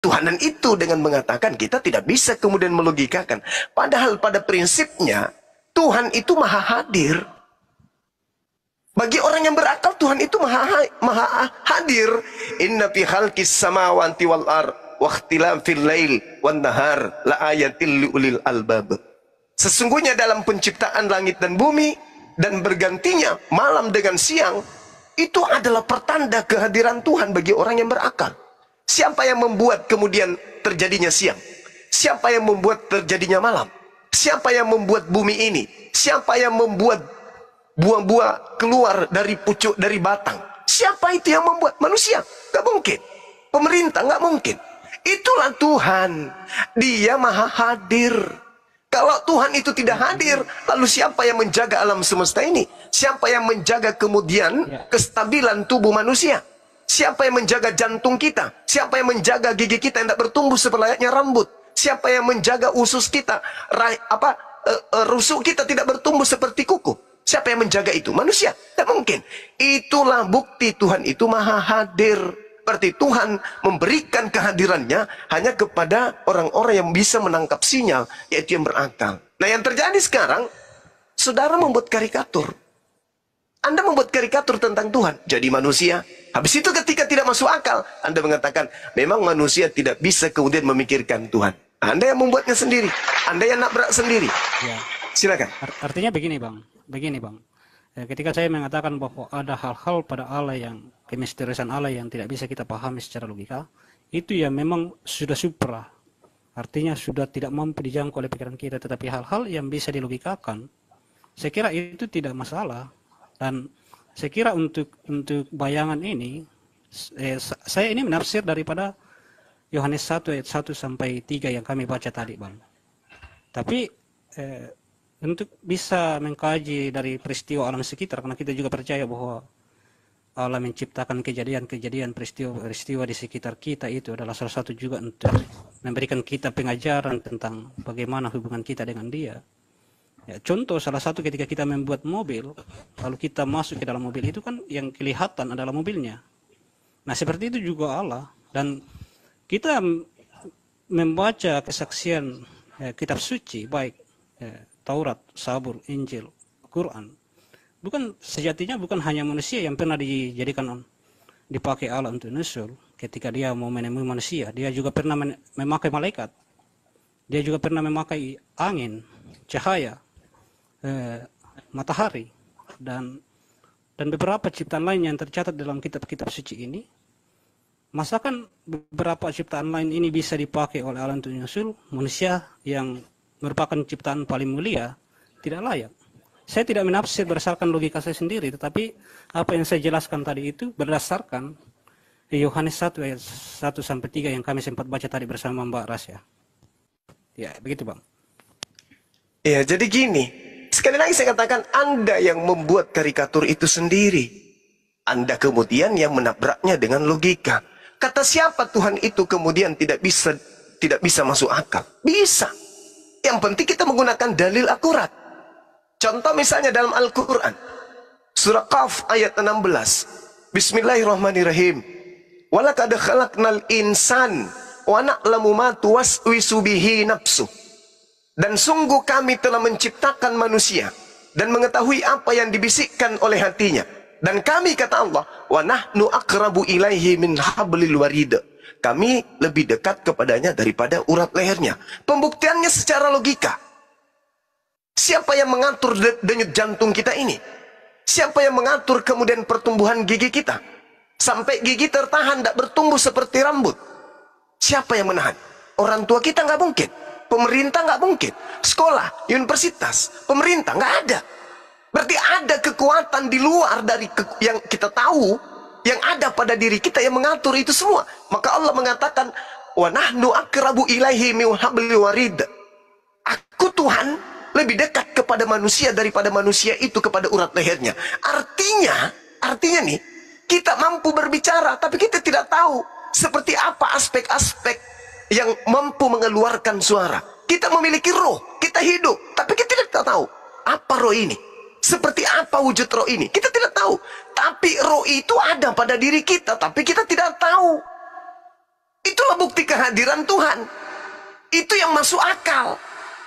Tuhanan itu dengan mengatakan kita tidak bisa kemudian melogikakan. Padahal pada prinsipnya Tuhan itu maha hadir. Bagi orang yang berakal, Tuhan itu maha hadir. Inna fi khalqis samawati wal ardh wa ikhtilafil lail wan nahar la ayatil liulil albab. Sesungguhnya dalam penciptaan langit dan bumi dan bergantinya malam dengan siang, itu adalah pertanda kehadiran Tuhan bagi orang yang berakal. Siapa yang membuat kemudian terjadinya siang? Siapa yang membuat terjadinya malam? Siapa yang membuat bumi ini? Siapa yang membuat buah-buah keluar dari pucuk, dari batang? Siapa itu yang membuat? Manusia? Gak mungkin. Pemerintah? Gak mungkin. Itulah Tuhan. Dia maha hadir. Kalau Tuhan itu tidak hadir, lalu siapa yang menjaga alam semesta ini? Siapa yang menjaga kemudian kestabilan tubuh manusia? Siapa yang menjaga jantung kita? Siapa yang menjaga gigi kita yang tidak bertumbuh selayaknya rambut? Siapa yang menjaga usus kita? Rusuk kita tidak bertumbuh seperti kuku? Siapa yang menjaga itu? Manusia? Tidak mungkin. Itulah bukti Tuhan itu maha hadir. Berarti Tuhan memberikan kehadirannya hanya kepada orang-orang yang bisa menangkap sinyal, yaitu yang berakal. Nah, yang terjadi sekarang, saudara membuat karikatur. Anda membuat karikatur tentang Tuhan, jadi manusia. Habis itu ketika tidak masuk akal, Anda mengatakan, memang manusia tidak bisa kemudian memikirkan Tuhan. Anda yang membuatnya sendiri. Anda yang nabrak sendiri. Ya. Silakan. Artinya begini Bang. Ketika saya mengatakan bahwa ada hal-hal pada Allah yang kemisteriusan Allah yang tidak bisa kita pahami secara logika, itu ya memang sudah supra. Artinya sudah tidak mampu dijangkau oleh pikiran kita, tetapi hal-hal yang bisa dilogikakan, saya kira itu tidak masalah. Dan saya kira untuk bayangan ini, saya ini menafsir daripada Yohanes 1 ayat 1 sampai 3 yang kami baca tadi, Bang. Tapi untuk bisa mengkaji dari peristiwa alam sekitar, karena kita juga percaya bahwa Allah menciptakan kejadian-kejadian, peristiwa di sekitar kita, itu adalah salah satu juga untuk memberikan kita pengajaran tentang bagaimana hubungan kita dengan Dia. Ya, contoh salah satu ketika kita membuat mobil, lalu kita masuk ke dalam mobil itu kan yang kelihatan adalah mobilnya. Nah, seperti itu juga Allah. Dan kita membaca kesaksian kitab suci, baik Taurat, Zabur, Injil, Quran, sejatinya bukan hanya manusia yang pernah dijadikan dipakai Allah untuk nusul. Ketika dia mau menemui manusia, dia juga pernah memakai malaikat, dia juga pernah memakai angin, cahaya, matahari, dan beberapa ciptaan lain yang tercatat dalam kitab-kitab suci ini. Masakan beberapa ciptaan lain ini bisa dipakai oleh Allah untuk nusul, manusia yang merupakan ciptaan paling mulia tidak layak. Saya tidak menafsir berdasarkan logika saya sendiri, tetapi apa yang saya jelaskan tadi itu berdasarkan Yohanes 1 ayat 1 sampai 3 yang kami sempat baca tadi bersama Mbak Rasya. Ya, begitu Bang. Ya, jadi gini, sekali lagi saya katakan, Anda yang membuat karikatur itu sendiri. Anda kemudian yang menabraknya dengan logika. Kata siapa Tuhan itu kemudian tidak bisa masuk akal? Bisa. Yang penting kita menggunakan dalil akurat. Contoh misalnya dalam Al-Quran. Surah Qaf ayat 16. Bismillahirrahmanirrahim. Walaqad khalaqnal insan wa na'lamu ma tuwaswisu bihi nafsuh. Dan sungguh kami telah menciptakan manusia dan mengetahui apa yang dibisikkan oleh hatinya. Dan kami, kata Allah, wa nahnu aqrabu ilaihi min hablil warid. Kami lebih dekat kepadanya daripada urat lehernya. Pembuktiannya secara logika. Siapa yang mengatur denyut jantung kita ini? Siapa yang mengatur kemudian pertumbuhan gigi kita? Sampai gigi tertahan, tidak bertumbuh seperti rambut. Siapa yang menahan? Orang tua kita nggak mungkin. Pemerintah nggak mungkin. Sekolah, universitas, pemerintah nggak ada. Berarti ada kekuatan di luar dari yang kita tahu, yang ada pada diri kita yang mengatur itu semua. Maka Allah mengatakan, wa nahnu aqrabu ilaihi min hablil warid. Aku Tuhan lebih dekat kepada manusia daripada manusia itu kepada urat lehernya. Artinya nih, kita mampu berbicara, tapi kita tidak tahu seperti apa aspek-aspek yang mampu mengeluarkan suara. Kita memiliki roh, kita hidup, tapi kita tidak tahu apa roh ini. Seperti apa wujud roh ini? Kita tidak tahu. Tapi roh itu ada pada diri kita, tapi kita tidak tahu. Itulah bukti kehadiran Tuhan. Itu yang masuk akal.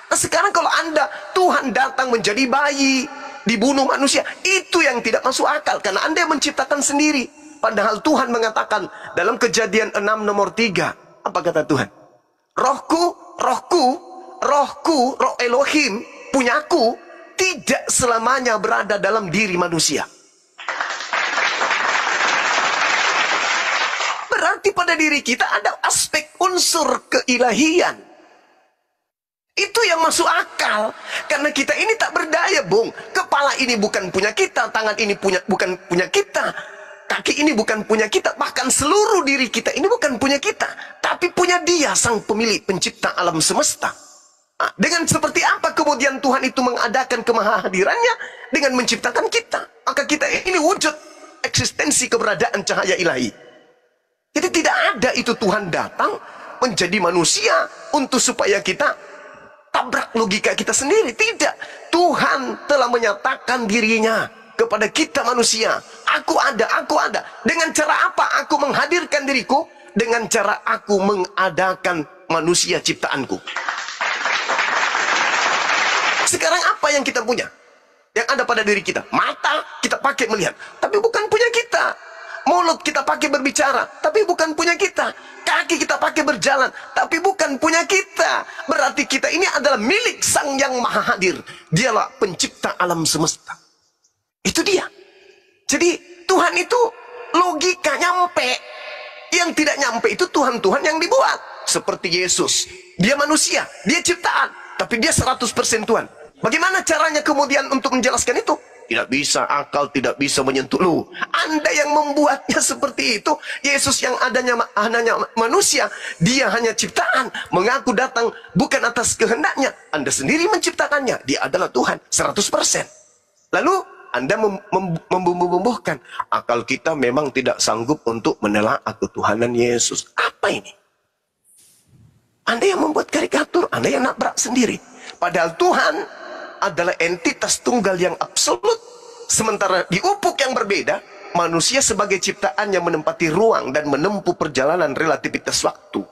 Nah sekarang kalau Tuhan datang menjadi bayi, dibunuh manusia, itu yang tidak masuk akal. Karena Anda yang menciptakan sendiri. Padahal Tuhan mengatakan dalam Kejadian 6 nomor 3. Apa kata Tuhan? Rohku, roh Elohim, punyaku, tidak selamanya berada dalam diri manusia. Berarti pada diri kita ada aspek unsur keilahian. Itu yang masuk akal. Karena kita ini tak berdaya, Bung. Kepala ini bukan punya kita, tangan ini bukan punya kita, kaki ini bukan punya kita, bahkan seluruh diri kita ini bukan punya kita, tapi punya Dia, sang pemilik pencipta alam semesta. Dengan seperti apa kemudian Tuhan itu mengadakan kemahahadirannya? Dengan menciptakan kita. Maka kita ini wujud eksistensi keberadaan cahaya ilahi. Jadi tidak ada itu Tuhan datang menjadi manusia untuk supaya kita tabrak logika kita sendiri. Tidak. Tuhan telah menyatakan dirinya kepada kita manusia. Aku ada, aku ada. Dengan cara apa aku menghadirkan diriku? Dengan cara aku mengadakan manusia ciptaanku. Sekarang apa yang kita punya? Yang ada pada diri kita. Mata kita pakai melihat, tapi bukan punya kita. Mulut kita pakai berbicara, tapi bukan punya kita. Kaki kita pakai berjalan, tapi bukan punya kita. Berarti kita ini adalah milik Sang Yang Maha Hadir. Dialah pencipta alam semesta. Itu Dia. Jadi Tuhan itu logika nyampe. Yang tidak nyampe itu Tuhan-Tuhan yang dibuat. Seperti Yesus. Dia manusia, Dia ciptaan, tapi Dia 100% Tuhan. Bagaimana caranya kemudian untuk menjelaskan itu? Tidak bisa, akal tidak bisa menyentuh lu. Anda yang membuatnya seperti itu. Yesus yang hanya manusia, Dia hanya ciptaan, mengaku datang bukan atas kehendaknya. Anda sendiri menciptakannya. Dia adalah Tuhan 100%. Lalu Anda membumbuhkan akal kita memang tidak sanggup untuk menelaah ketuhanan Yesus. Apa ini? Anda yang membuat karikatur, Anda yang nabrak sendiri. Padahal Tuhan adalah entitas tunggal yang absolut. Sementara di ufuk yang berbeda, manusia sebagai ciptaan yang menempati ruang dan menempuh perjalanan relativitas waktu.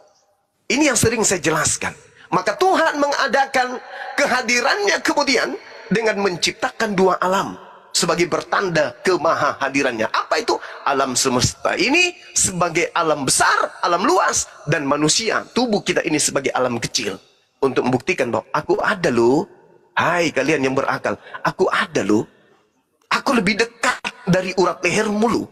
Ini yang sering saya jelaskan. Maka Tuhan mengadakan kehadirannya kemudian dengan menciptakan dua alam sebagai bertanda kemahahadirannya. Apa itu? Alam semesta ini sebagai alam besar, alam luas, dan manusia, tubuh kita ini sebagai alam kecil. Untuk membuktikan bahwa aku ada loh. Hai kalian yang berakal, aku ada loh. Aku lebih dekat dari urat lehermu loh.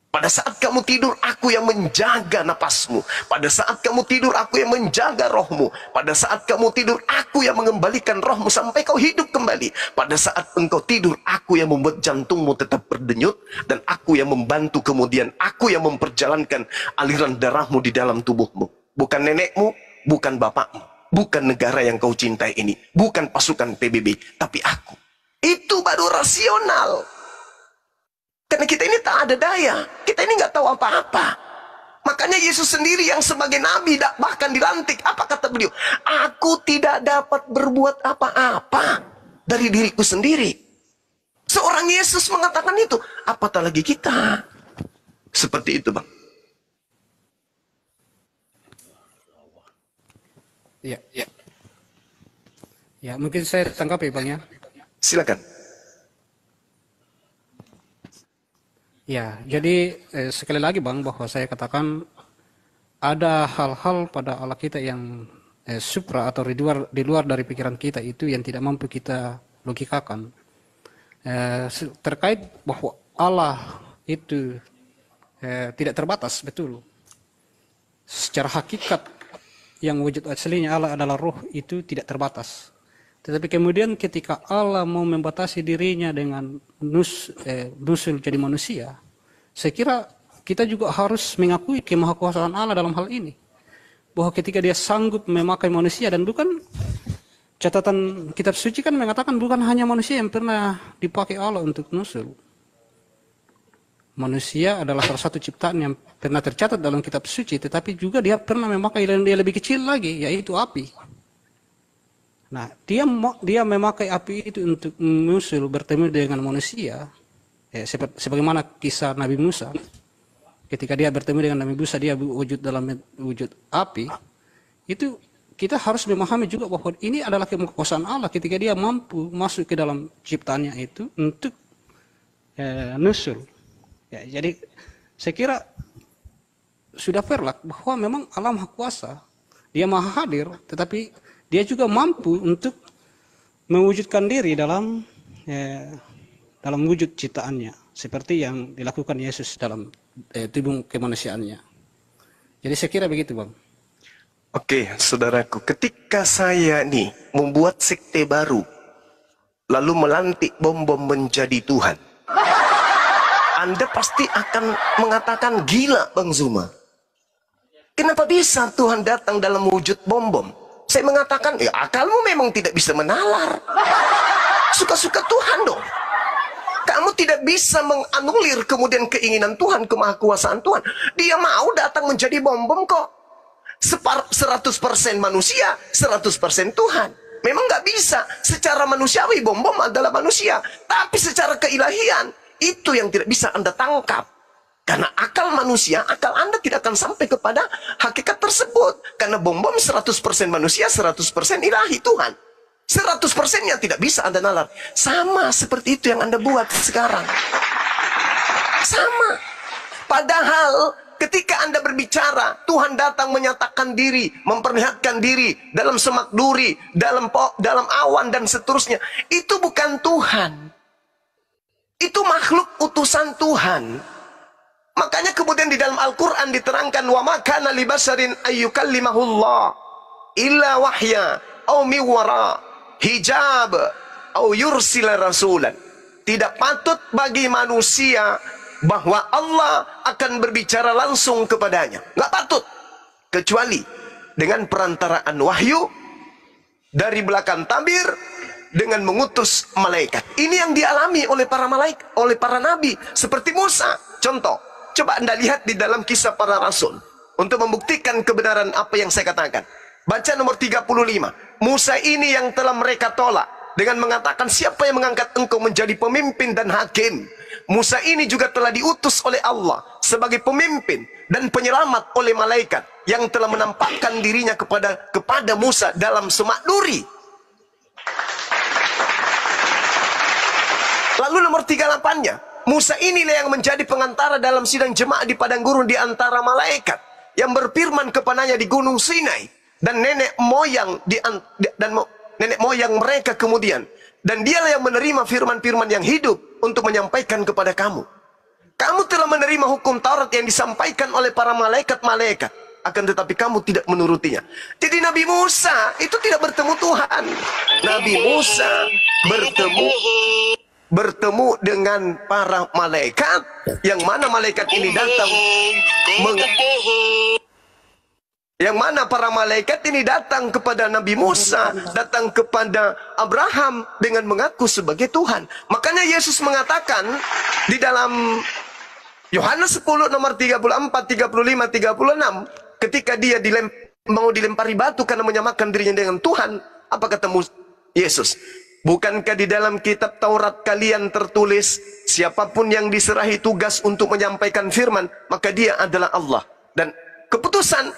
Pada saat kamu tidur, aku yang menjaga napasmu. Pada saat kamu tidur, aku yang menjaga rohmu. Pada saat kamu tidur, aku yang mengembalikan rohmu sampai kau hidup kembali. Pada saat engkau tidur, aku yang membuat jantungmu tetap berdenyut. Dan aku yang membantu kemudian, aku yang memperjalankan aliran darahmu di dalam tubuhmu. Bukan nenekmu, bukan bapakmu. Bukan negara yang kau cintai ini. Bukan pasukan PBB. Tapi aku. Itu baru rasional. Karena kita ini tak ada daya. Kita ini nggak tahu apa-apa. Makanya Yesus sendiri yang sebagai nabi bahkan dilantik. Apa kata beliau? Aku tidak dapat berbuat apa-apa dari diriku sendiri. Seorang Yesus mengatakan itu. Apatah lagi kita. Seperti itu, Bang. Ya, ya. Ya, mungkin saya tanggapi Bang ya. Silakan. Ya, jadi sekali lagi Bang bahwa saya katakan ada hal-hal pada Allah kita yang supra atau di luar dari pikiran kita itu yang tidak mampu kita logikakan. Terkait bahwa Allah itu tidak terbatas, betul. Secara hakikat yang wujud aslinya Allah adalah roh itu tidak terbatas. Tetapi kemudian ketika Allah mau membatasi dirinya dengan nusul jadi manusia, saya kira kita juga harus mengakui kemahakuasaan Allah dalam hal ini. Bahwa ketika Dia sanggup memakai manusia, dan bukan catatan kitab suci kan mengatakan bukan hanya manusia yang pernah dipakai Allah untuk nusul. Manusia adalah salah satu ciptaan yang pernah tercatat dalam kitab suci, tetapi juga Dia pernah memakai yang dia lebih kecil lagi, yaitu api. Nah, dia memakai api itu untuk menyusul bertemu dengan manusia, sebagaimana kisah Nabi Musa. ketika dia bertemu dengan Nabi Musa, dia wujud dalam wujud api, itu kita harus memahami juga bahwa ini adalah kekuasaan Allah ketika dia mampu masuk ke dalam ciptaannya itu untuk nusul. Ya, jadi saya kira sudah fair lah bahwa memang Allah Maha Kuasa, dia Maha Hadir, tetapi dia juga mampu untuk mewujudkan diri dalam dalam wujud ciptaannya, seperti yang dilakukan Yesus dalam tubuh kemanusiaannya. Jadi saya kira begitu, Bang. Oke, saudaraku, ketika saya nih membuat sekte baru, lalu melantik bom-bom menjadi Tuhan, Anda pasti akan mengatakan, gila Bang Zuma. Kenapa bisa Tuhan datang dalam wujud bom-bom? Saya mengatakan, ya akalmu memang tidak bisa menalar. Suka-suka Tuhan dong. Kamu tidak bisa menganulir kemudian keinginan Tuhan, kemahakuasaan Tuhan. Dia mau datang menjadi bom-bom kok. 100% manusia, 100% Tuhan. Memang nggak bisa. Secara manusiawi bom-bom adalah manusia. Tapi secara keilahian, itu yang tidak bisa Anda tangkap. Karena akal manusia, akal Anda tidak akan sampai kepada hakikat tersebut. Karena bom-bom 100% manusia, 100% ilahi Tuhan. 100%-nya tidak bisa Anda nalar. Sama seperti itu yang Anda buat sekarang. Sama. Padahal ketika Anda berbicara, Tuhan datang menyatakan diri, memperlihatkan diri dalam semak duri, dalam awan dan seterusnya. Itu bukan Tuhan. Itu makhluk utusan Tuhan. Makanya kemudian di dalam Al-Quran diterangkan, wa ma kana li basharin ayyukallimahullah illa wahya au miwara hijab au yursila rasulan. Tidak patut bagi manusia bahwa Allah akan berbicara langsung kepadanya. Nggak patut. Kecuali dengan perantaraan wahyu dari belakang tabir dengan mengutus malaikat. Ini yang dialami oleh para malaikat, oleh para nabi seperti Musa. Contoh, coba Anda lihat di dalam kisah para rasul untuk membuktikan kebenaran apa yang saya katakan. Baca nomor 35. Musa ini yang telah mereka tolak dengan mengatakan, siapa yang mengangkat engkau menjadi pemimpin dan hakim? Musa ini juga telah diutus oleh Allah sebagai pemimpin dan penyelamat oleh malaikat yang telah menampakkan dirinya kepada Musa dalam semak duri. Lalu nomor 38-nya, Musa inilah yang menjadi pengantara dalam sidang jemaah di padang gurun di antara malaikat yang berfirman kepadanya di gunung Sinai, dan nenek moyang nenek moyang mereka kemudian, dan dialah yang menerima firman-firman yang hidup untuk menyampaikan kepada kamu. Kamu telah menerima hukum Taurat yang disampaikan oleh para malaikat-malaikat, akan tetapi kamu tidak menurutinya. Jadi Nabi Musa itu tidak bertemu Tuhan. Nabi Musa bertemu dengan para malaikat, yang mana malaikat ini datang yang mana para malaikat ini datang kepada Nabi Musa, datang kepada Abraham dengan mengaku sebagai Tuhan. Makanya Yesus mengatakan di dalam Yohanes 10 nomor 34, 35, 36, ketika dia mau dilempari batu karena menyamakan dirinya dengan Tuhan, apa kata Yesus? Bukankah di dalam kitab Taurat kalian tertulis, siapapun yang diserahi tugas untuk menyampaikan firman, maka dia adalah Allah. Dan keputusan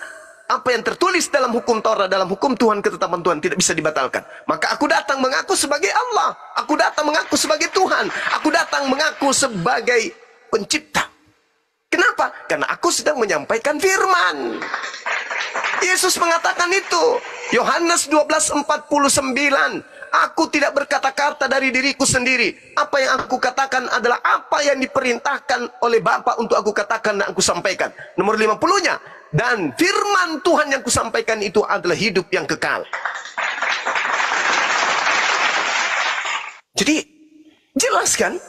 apa yang tertulis dalam hukum Taurat, dalam hukum Tuhan, ketetapan Tuhan tidak bisa dibatalkan. Maka aku datang mengaku sebagai Allah. Aku datang mengaku sebagai Tuhan. Aku datang mengaku sebagai pencipta. Kenapa? Karena aku sedang menyampaikan firman. Yesus mengatakan itu. Yohanes 12:49. Aku tidak berkata-kata dari diriku sendiri. Apa yang aku katakan adalah apa yang diperintahkan oleh Bapa untuk aku katakan dan aku sampaikan. Nomor 50-nya. Dan firman Tuhan yang kusampaikan itu adalah hidup yang kekal. Jadi jelas kan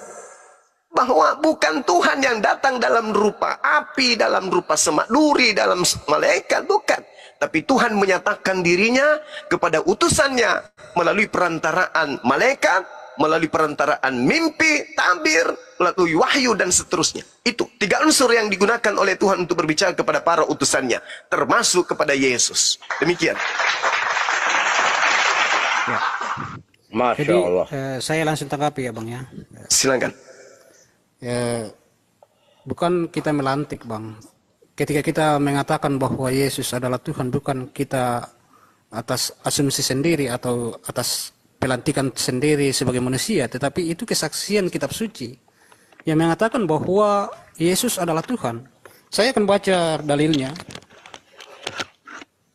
bahwa bukan Tuhan yang datang dalam rupa api, dalam rupa semak duri, dalam malaikat, bukan. Tapi Tuhan menyatakan dirinya kepada utusannya melalui perantaraan malaikat, melalui perantaraan mimpi, tabir, melalui wahyu dan seterusnya. Itu 3 unsur yang digunakan oleh Tuhan untuk berbicara kepada para utusannya, termasuk kepada Yesus. Demikian. Ya. Masya Jadi Allah. saya langsung tanggapi ya Bang ya. Silakan. bukan kita melantik, Bang. Ketika kita mengatakan bahwa Yesus adalah Tuhan, bukan kita atas asumsi sendiri atau atas pelantikan sendiri sebagai manusia, tetapi itu kesaksian kitab suci yang mengatakan bahwa Yesus adalah Tuhan. Saya akan baca dalilnya.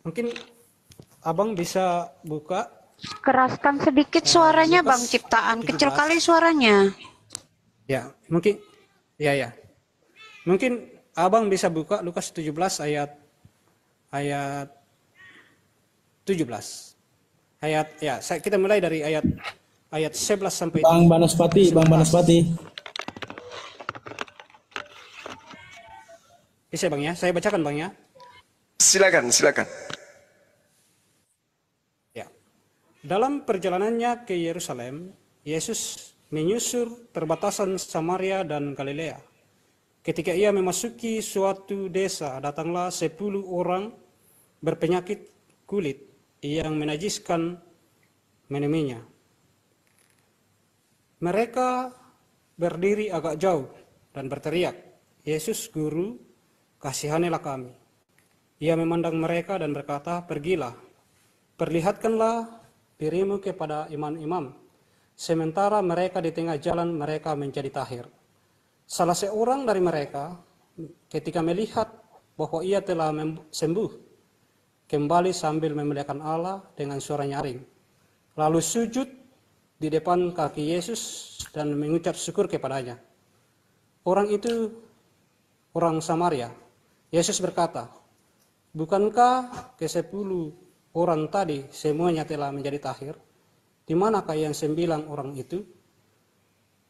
Mungkin Abang bisa buka. Keraskan sedikit suaranya, Lukas Bang Ciptaan. 17. Kecil kali suaranya. Ya, mungkin ya. Mungkin Abang bisa buka Lukas 17 ayat 17. Kita mulai dari ayat 11 sampai Bang Banaspati. Bisa, Bang ya? Saya bacakan, Bang ya. Silakan. Ya. Dalam perjalanannya ke Yerusalem, Yesus menyusur perbatasan Samaria dan Galilea. Ketika ia memasuki suatu desa, datanglah 10 orang berpenyakit kulit yang menajiskan menemuinya. Mereka berdiri agak jauh dan berteriak, "Yesus, Guru, kasihanilah kami." Ia memandang mereka dan berkata, "Pergilah, perlihatkanlah dirimu kepada imam-imam." Sementara mereka di tengah jalan, mereka menjadi tahir. Salah seorang dari mereka, ketika melihat bahwa ia telah sembuh, kembali sambil memuliakan Allah dengan suara nyaring. Lalu sujud di depan kaki Yesus dan mengucap syukur kepadanya. Orang itu orang Samaria. Yesus berkata, "Bukankah ke-10 orang tadi semuanya telah menjadi tahir? Di manakah yang 9 orang itu?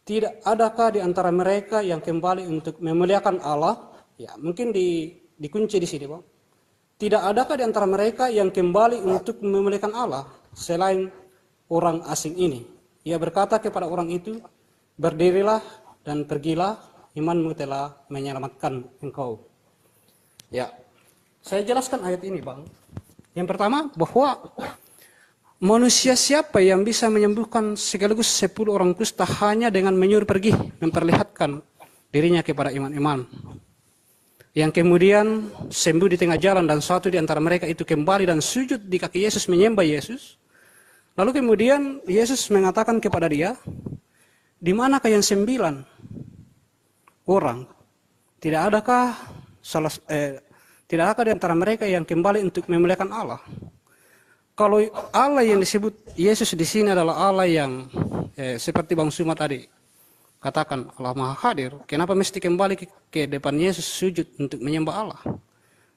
Tidak adakah di antara mereka yang kembali untuk memuliakan Allah?" Ya, mungkin dikunci di sini, Bang. Tidak adakah di antara mereka yang kembali untuk memuliakan Allah selain orang asing ini? Ia berkata kepada orang itu, "Berdirilah dan pergilah, imanmu telah menyelamatkan engkau." Ya, saya jelaskan ayat ini, Bang. Yang pertama, bahwa manusia siapa yang bisa menyembuhkan sekaligus 10 orang kusta hanya dengan menyuruh pergi, memperlihatkan dirinya kepada imam-imam. Yang kemudian sembuh di tengah jalan dan satu di antara mereka itu kembali dan sujud di kaki Yesus menyembah Yesus. Lalu kemudian Yesus mengatakan kepada dia, "Di manakah yang 9 orang? Tidak adakah di antara mereka yang kembali untuk memuliakan Allah?" Kalau Allah yang disebut Yesus di sini adalah Allah yang seperti Bang Suma tadi katakan, Allah Maha Hadir, kenapa mesti kembali ke depan Yesus sujud untuk menyembah Allah?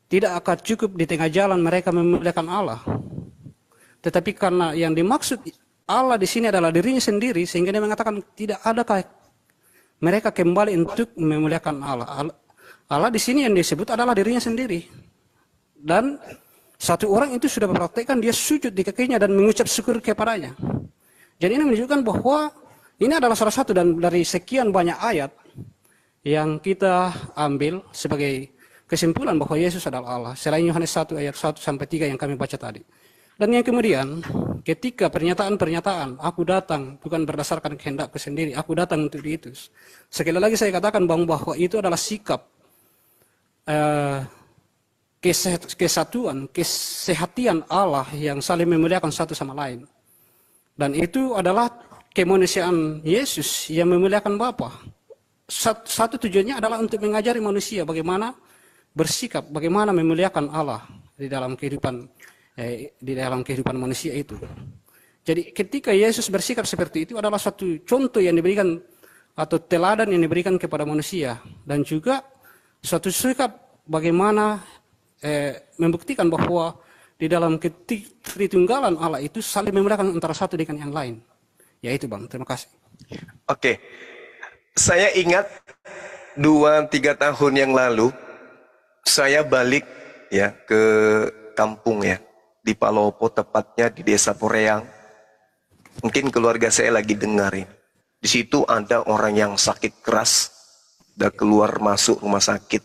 Tidak akan cukup di tengah jalan mereka memuliakan Allah. Tetapi karena yang dimaksud Allah di sini adalah dirinya sendiri, sehingga dia mengatakan tidak adakah mereka kembali untuk memuliakan Allah. Allah di sini yang disebut adalah dirinya sendiri. Dan satu orang itu sudah mempraktikkan dia sujud di kakinya dan mengucap syukur kepadanya. Jadi ini menunjukkan bahwa ini adalah salah satu dan dari sekian banyak ayat yang kita ambil sebagai kesimpulan bahwa Yesus adalah Allah. Selain Yohanes 1 ayat 1 sampai 3 yang kami baca tadi. Dan yang kemudian ketika pernyataan-pernyataan, "Aku datang bukan berdasarkan kehendakku sendiri, aku datang untuk diutus." Sekali lagi saya katakan bahwa itu adalah sikap kesatuan, kesehatian Allah yang saling memuliakan satu sama lain. Dan itu adalah kemanusiaan Yesus yang memuliakan Bapa. Satu tujuannya adalah untuk mengajari manusia bagaimana bersikap, bagaimana memuliakan Allah di dalam kehidupan manusia itu. Jadi ketika Yesus bersikap seperti itu adalah satu contoh yang diberikan atau teladan yang diberikan kepada manusia, dan juga suatu sikap bagaimana membuktikan bahwa di dalam ketritunggalan Allah itu saling memuliakan antara satu dengan yang lain. Ya itu, Bang, terima kasih. Oke, saya ingat 2-3 tahun yang lalu saya balik ya ke kampung ya di Palopo, tepatnya di Desa Poreang. Mungkin keluarga saya lagi dengarin. Di situ ada orang yang sakit keras, udah keluar masuk rumah sakit,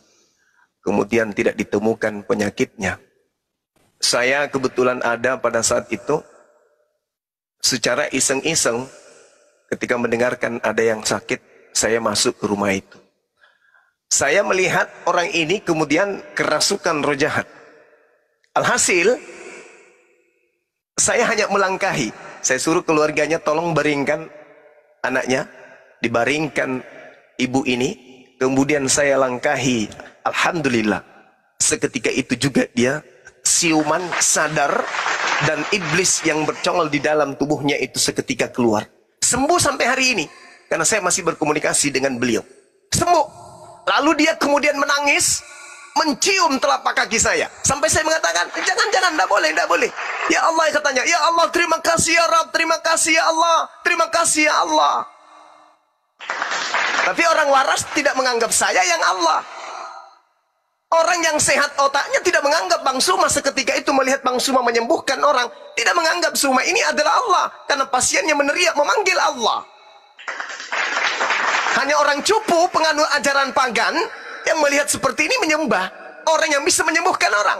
kemudian tidak ditemukan penyakitnya. Saya kebetulan ada pada saat itu. Secara iseng-iseng, ketika mendengarkan ada yang sakit, saya masuk ke rumah itu. Saya melihat orang ini kemudian kerasukan roh jahat. Alhasil, saya hanya melangkahi. Saya suruh keluarganya tolong baringkan anaknya, dibaringkan ibu ini. Kemudian saya langkahi. Alhamdulillah, seketika itu juga dia siuman, sadar, dan iblis yang bercongol di dalam tubuhnya itu seketika keluar. Sembuh sampai hari ini, karena saya masih berkomunikasi dengan beliau. Sembuh. Lalu dia kemudian menangis, mencium telapak kaki saya. Sampai saya mengatakan, jangan, tidak boleh. Ya Allah, katanya, ya Allah, terima kasih ya Rabb, terima kasih ya Allah, terima kasih ya Allah. Tapi orang waras tidak menganggap saya yang Allah. Orang yang sehat otaknya tidak menganggap Bang Suma seketika itu melihat Bang Suma menyembuhkan orang. Tidak menganggap Suma ini adalah Allah. Karena pasiennya meneriak memanggil Allah. Hanya orang cupu penganut ajaran pagan yang melihat seperti ini menyembah orang yang bisa menyembuhkan orang.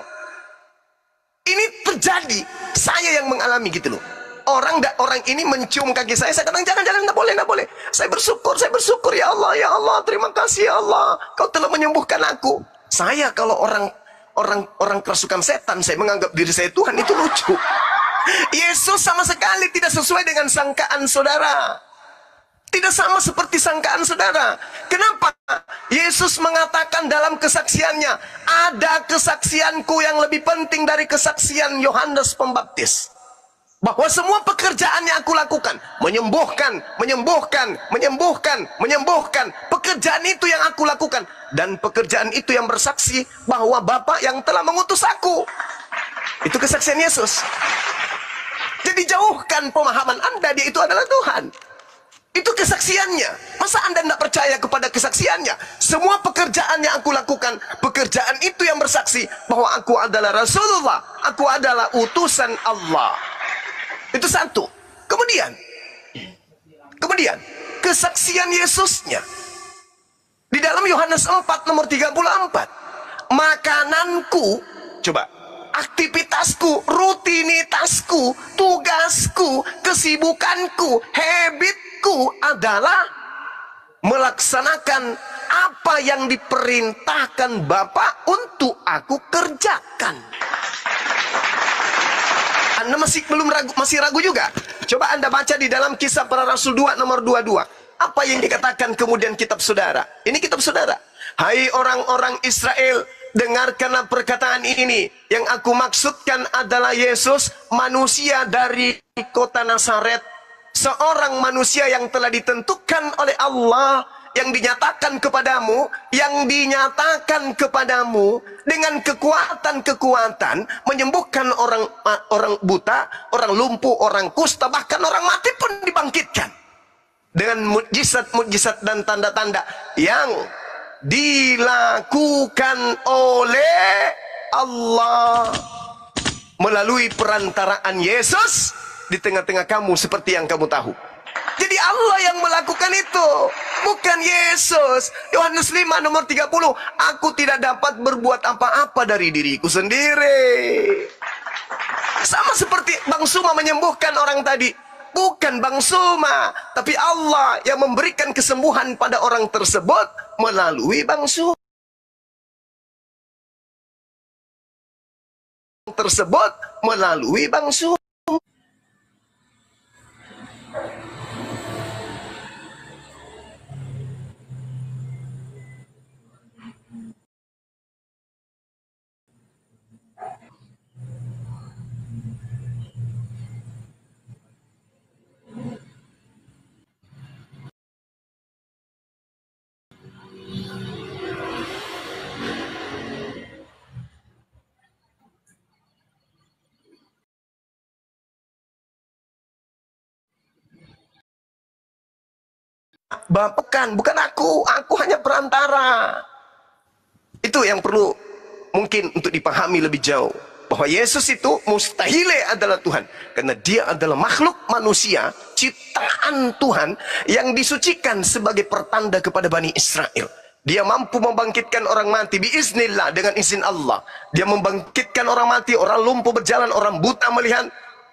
Ini terjadi. Saya yang mengalami gitu loh. Orang ini mencium kaki saya katakan jangan, tidak boleh. Saya bersyukur ya Allah, terima kasih ya Allah. Kau telah menyembuhkan aku. Saya kalau orang kerasukan setan, saya menganggap diri saya Tuhan, itu lucu. Yesus sama sekali tidak sesuai dengan sangkaan saudara. Tidak sama seperti sangkaan saudara. Kenapa? Yesus mengatakan dalam kesaksiannya, ada kesaksianku yang lebih penting dari kesaksian Yohanes Pembaptis. Bahwa semua pekerjaan yang aku lakukan, menyembuhkan. Pekerjaan itu yang aku lakukan. Dan pekerjaan itu yang bersaksi bahwa Bapa yang telah mengutus aku. Itu kesaksian Yesus. Jadi jauhkan pemahaman Anda, dia itu adalah Tuhan. Itu kesaksiannya. Masa Anda tidak percaya kepada kesaksiannya? Semua pekerjaan yang aku lakukan, pekerjaan itu yang bersaksi bahwa aku adalah Rasulullah, aku adalah utusan Allah. Itu satu. Kemudian kesaksian Yesusnya di dalam Yohanes 4 nomor 34. Makananku, coba, aktivitasku, rutinitasku, tugasku, kesibukanku, habitku adalah melaksanakan apa yang diperintahkan Bapa untuk aku kerjakan. Anda masih ragu juga? Coba Anda baca di dalam Kisah Para Rasul 2 nomor 22. Apa yang dikatakan kemudian kitab saudara? Ini kitab saudara. Hai orang-orang Israel, dengarkanlah perkataan ini. Yang aku maksudkan adalah Yesus, manusia dari kota Nazaret. Seorang manusia yang telah ditentukan oleh Allah, yang dinyatakan kepadamu dengan kekuatan menyembuhkan orang buta, orang lumpuh, orang kusta, bahkan orang mati pun dibangkitkan dengan mukjizat dan tanda-tanda yang dilakukan oleh Allah melalui perantaraan Yesus di tengah-tengah kamu seperti yang kamu tahu. Jadi Allah yang melakukan itu, bukan Yesus. Yohanes 5 nomor 30. Aku tidak dapat berbuat apa-apa dari diriku sendiri. Sama seperti Bang Suma menyembuhkan orang tadi. Bukan Bang Suma, tapi Allah yang memberikan kesembuhan pada orang tersebut melalui Bang Suma. Bukan aku hanya perantara. Itu yang perlu mungkin untuk dipahami lebih jauh, bahwa Yesus itu mustahile adalah Tuhan, karena dia adalah makhluk manusia, ciptaan Tuhan yang disucikan sebagai pertanda kepada Bani Israel. Dia mampu membangkitkan orang mati biiznillah, dengan izin Allah. Dia membangkitkan orang mati, orang lumpuh berjalan, orang buta melihat,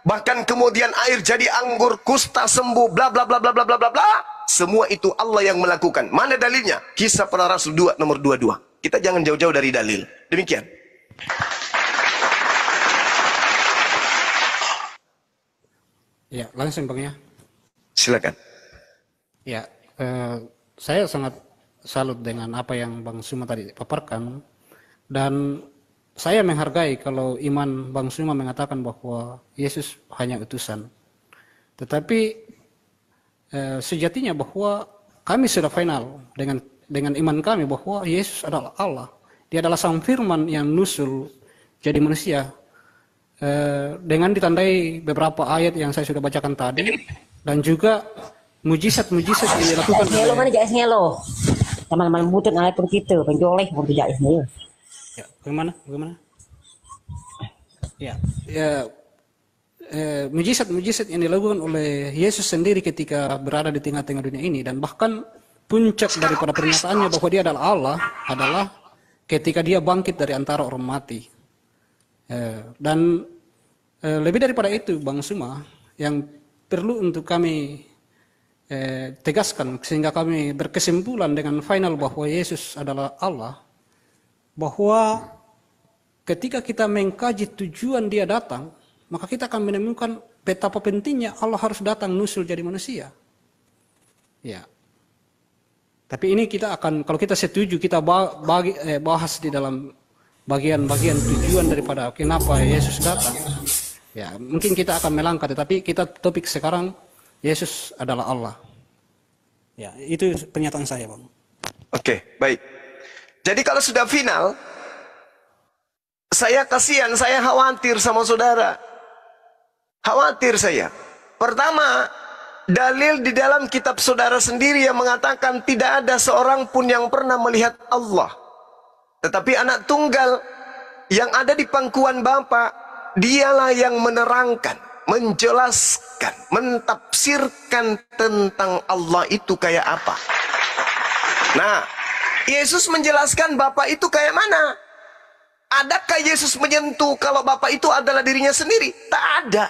bahkan kemudian air jadi anggur, kusta sembuh, bla bla bla bla bla bla bla bla. Semua itu Allah yang melakukan. Mana dalilnya? Kisah Para Rasul 2 nomor 22. Kita jangan jauh-jauh dari dalil. Demikian. Ya, langsung Bang ya. Silakan. Ya, saya sangat salut dengan apa yang Bang Suma tadi paparkan, dan saya menghargai kalau iman Bang Suma mengatakan bahwa Yesus hanya utusan. Tetapi sejatinya bahwa kami sudah final dengan iman kami bahwa Yesus adalah Allah. Dia adalah Sang Firman yang nusul jadi manusia. Dengan ditandai beberapa ayat yang saya sudah bacakan tadi, dan juga mujizat-mujizat yang dilakukan Ngelo mana jais ngelo. Teman-teman butut alai begitu, penjoleh untuk jais ngelo. Ya, bagaimana? Ya, mujizat-mujizat yang dilakukan oleh Yesus sendiri ketika berada di tengah-tengah dunia ini, dan bahkan puncak daripada pernyataannya bahwa dia adalah Allah adalah ketika dia bangkit dari antara orang mati. Dan lebih daripada itu Bang Suma, yang perlu untuk kami tegaskan sehingga kami berkesimpulan dengan final bahwa Yesus adalah Allah, bahwa ketika kita mengkaji tujuan dia datang, maka kita akan menemukan betapa pentingnya Allah harus datang nusul jadi manusia. Ya. Tapi ini kita akan, kalau kita setuju, kita bahas di dalam bagian-bagian tujuan daripada kenapa Yesus datang. Ya, mungkin kita akan melangkah, tetapi kita topik sekarang Yesus adalah Allah. Ya, itu pernyataan saya, Bang. Oke, baik. Jadi kalau sudah final, saya kasihan, saya khawatir sama saudara. Khawatir saya. Pertama, dalil di dalam kitab saudara sendiri yang mengatakan tidak ada seorang pun yang pernah melihat Allah. Tetapi anak tunggal yang ada di pangkuan Bapa, dialah yang menerangkan, menjelaskan, mentafsirkan tentang Allah itu kayak apa. Nah, Yesus menjelaskan Bapa itu kayak mana? Adakah Yesus menyentuh kalau Bapa itu adalah dirinya sendiri? Tak ada.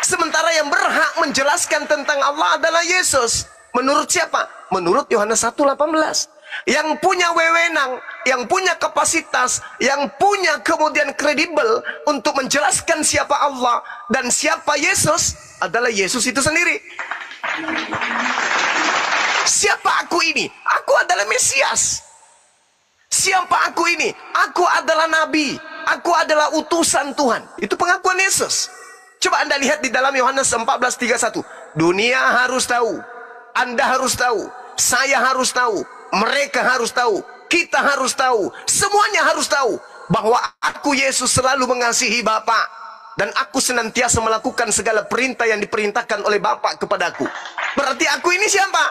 Sementara yang berhak menjelaskan tentang Allah adalah Yesus. Menurut siapa? Menurut Yohanes 1:18. Yang punya wewenang, yang punya kapasitas, yang punya kemudian kredibel untuk menjelaskan siapa Allah dan siapa Yesus adalah Yesus itu sendiri. Siapa aku ini? Aku adalah Mesias. Siapa aku ini? Aku adalah Nabi. Aku adalah utusan Tuhan. Itu pengakuan Yesus. Coba Anda lihat di dalam Yohanes 14:31. Dunia harus tahu, Anda harus tahu, saya harus tahu, mereka harus tahu, kita harus tahu, semuanya harus tahu bahwa aku Yesus selalu mengasihi Bapa, dan aku senantiasa melakukan segala perintah yang diperintahkan oleh Bapa kepadaku. Berarti aku ini siapa?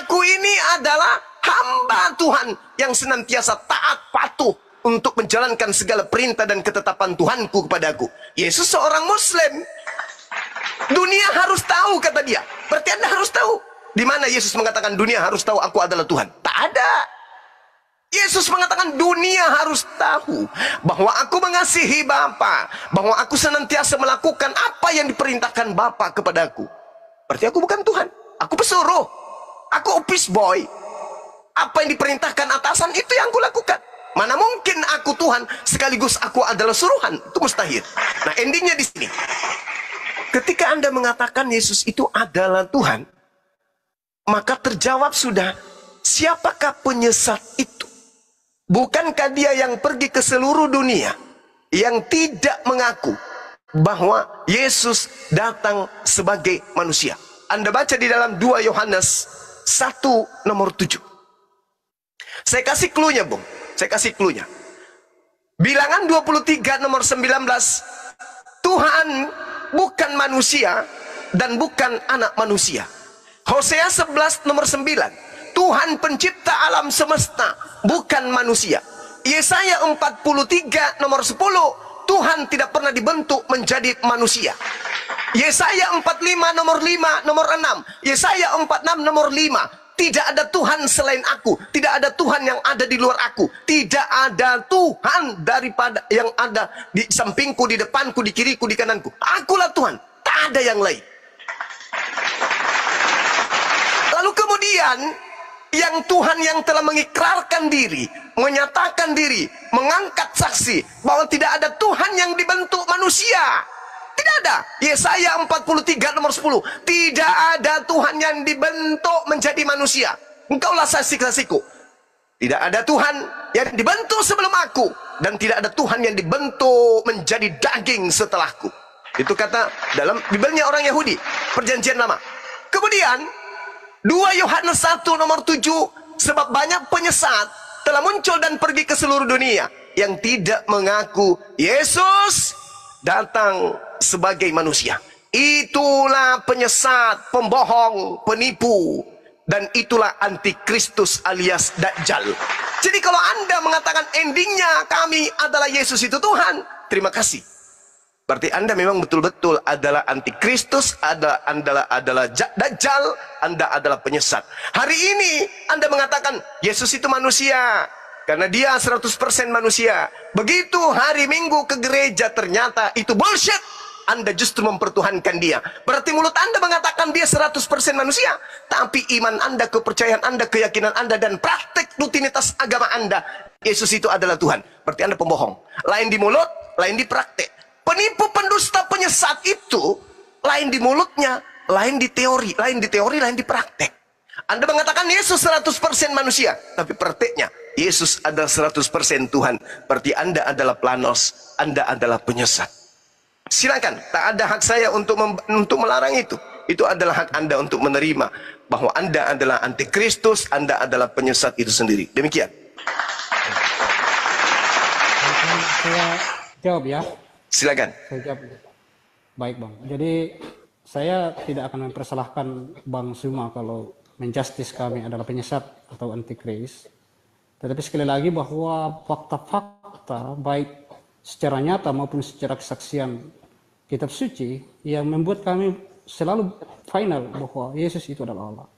Aku ini adalah hamba Tuhan yang senantiasa taat patuh untuk menjalankan segala perintah dan ketetapan Tuhanku kepadaku. Yesus seorang Muslim. Dunia harus tahu, kata dia. Berarti Anda harus tahu. Di mana Yesus mengatakan dunia harus tahu aku adalah Tuhan? Tak ada. Yesus mengatakan dunia harus tahu bahwa aku mengasihi Bapa, bahwa aku senantiasa melakukan apa yang diperintahkan Bapa kepadaku. Berarti aku bukan Tuhan. Aku pesuruh. Aku office boy. Apa yang diperintahkan atasan itu yang aku lakukan. Mana mungkin aku Tuhan sekaligus aku adalah suruhan? Itu mustahil. Nah, endingnya di sini. Ketika Anda mengatakan Yesus itu adalah Tuhan, maka terjawab sudah, siapakah penyesat itu? Bukankah dia yang pergi ke seluruh dunia, yang tidak mengaku bahwa Yesus datang sebagai manusia? Anda baca di dalam 2 Yohanes 1 nomor 7. Saya kasih clue-nya, Bung. Saya kasih clue-nya. Bilangan 23 nomor 19. Tuhan bukan manusia dan bukan anak manusia. Hosea 11 nomor 9. Tuhan pencipta alam semesta, bukan manusia. Yesaya 43 nomor 10. Tuhan tidak pernah dibentuk menjadi manusia. Yesaya 45 nomor 5 nomor 6. Yesaya 46 nomor 5. Tidak ada Tuhan selain aku. Tidak ada Tuhan yang ada di luar aku. Tidak ada Tuhan daripada yang ada di sampingku, di depanku, di kiriku, di kananku. Akulah Tuhan. Tak ada yang lain. Lalu Kemudian yang Tuhan yang telah mengikrarkan diri, menyatakan diri, mengangkat saksi bahwa tidak ada Tuhan yang dibentuk manusia. Tidak ada. Yesaya 43 nomor 10. Tidak ada Tuhan yang dibentuk menjadi manusia. Engkaulah saksi-saksiku. Tidak ada Tuhan yang dibentuk sebelum aku, dan tidak ada Tuhan yang dibentuk menjadi daging setelahku. Itu kata dalam Bibelnya orang Yahudi, Perjanjian Lama. Kemudian 2 Yohanes 1 nomor 7, sebab banyak penyesat telah muncul dan pergi ke seluruh dunia yang tidak mengaku Yesus datang sebagai manusia. Itulah penyesat, pembohong, penipu, dan itulah antikristus alias Dajjal. Jadi kalau Anda mengatakan endingnya kami adalah Yesus itu Tuhan, terima kasih. Berarti Anda memang betul-betul adalah antikristus, Anda adalah Dajjal, Anda adalah penyesat. Hari ini Anda mengatakan Yesus itu manusia karena dia 100% manusia. Begitu hari Minggu ke gereja ternyata itu bullshit. Anda justru mempertuhankan dia. Berarti mulut Anda mengatakan dia 100% manusia, tapi iman Anda, kepercayaan Anda, keyakinan Anda, dan praktek rutinitas agama Anda, Yesus itu adalah Tuhan. Berarti Anda pembohong. Lain di mulut, lain di praktek. Penipu, pendusta, penyesat itu lain di mulutnya, lain di teori, lain di praktek. Anda mengatakan Yesus 100% manusia, tapi prakteknya Yesus adalah 100% Tuhan. Berarti Anda adalah planos, Anda adalah penyesat. Silakan, tak ada hak saya untuk melarang itu. Itu adalah hak Anda untuk menerima bahwa Anda adalah antikristus, Anda adalah penyesat itu sendiri. Demikian. Saya jawab ya. Silakan. Saya jawab. Baik Bang. Jadi saya tidak akan mempersalahkan Bang Suma kalau menjustis kami adalah penyesat atau antikris. Tetapi sekali lagi bahwa fakta-fakta baik secara nyata maupun secara kesaksian kitab suci yang membuat kami selalu final bahwa Yesus itu adalah Allah.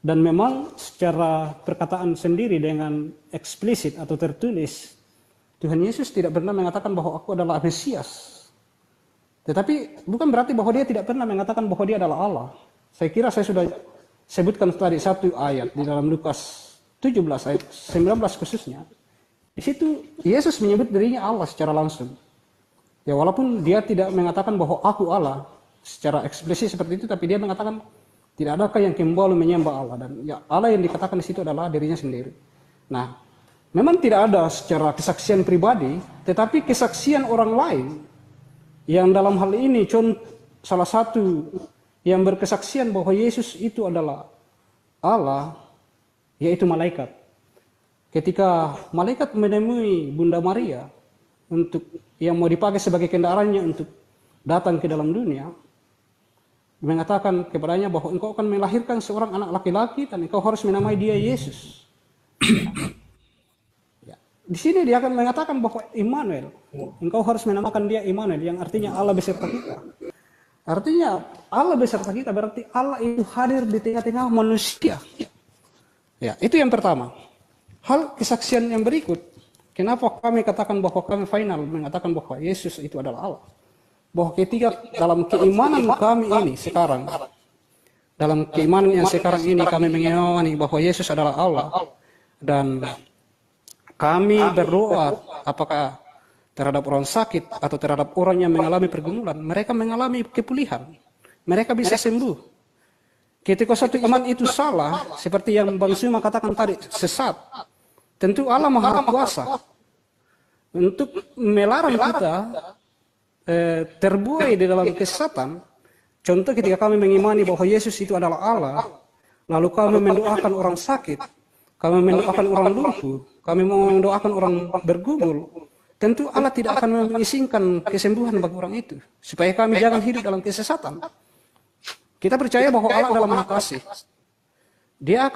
Dan memang secara perkataan sendiri dengan eksplisit atau tertulis, Tuhan Yesus tidak pernah mengatakan bahwa aku adalah Mesias. Tetapi bukan berarti bahwa dia tidak pernah mengatakan bahwa dia adalah Allah. Saya kira saya sudah sebutkan tadi satu ayat di dalam Lukas 17 ayat 19 khususnya. Di situ Yesus menyebut dirinya Allah secara langsung. Ya walaupun dia tidak mengatakan bahwa aku Allah secara eksplisit seperti itu, tapi dia mengatakan tidak adakah yang kembali menyembah Allah, dan ya Allah yang dikatakan di situ adalah dirinya sendiri. Nah, memang tidak ada secara kesaksian pribadi, tetapi kesaksian orang lain yang dalam hal ini salah satu yang berkesaksian bahwa Yesus itu adalah Allah, yaitu malaikat. Ketika malaikat menemui Bunda Maria untuk yang mau dipakai sebagai kendaraannya untuk datang ke dalam dunia, mengatakan kepadanya bahwa engkau akan melahirkan seorang anak laki-laki dan engkau harus menamai dia Yesus. Ya. Di sini dia akan mengatakan bahwa Immanuel, engkau harus menamakan dia Immanuel, yang artinya Allah beserta kita. Artinya Allah beserta kita berarti Allah itu hadir di tengah-tengah manusia. Ya, itu yang pertama. Hal kesaksian yang berikut, kenapa kami katakan bahwa kami final mengatakan bahwa Yesus itu adalah Allah? Bahwa ketika dalam keimanan kami ini sekarang, dalam keimanan yang sekarang ini kami mengimani bahwa Yesus adalah Allah, dan kami berdoa apakah terhadap orang sakit atau terhadap orang yang mengalami pergumulan, mereka mengalami kepulihan, mereka bisa sembuh. Ketika satu iman itu salah, seperti yang Bang Suma katakan tadi, sesat, tentu Allah Maha Kuasa untuk melarang kita terbuai di dalam kesesatan. Contoh ketika kami mengimani bahwa Yesus itu adalah Allah, lalu kami mendoakan orang sakit, kami mendoakan orang lumpuh, kami mau mendoakan orang bergumul, tentu Allah tidak akan mengizinkan kesembuhan bagi orang itu, supaya kami jangan hidup dalam kesesatan. Kita percaya bahwa Allah adalah Maha Kasih. Dia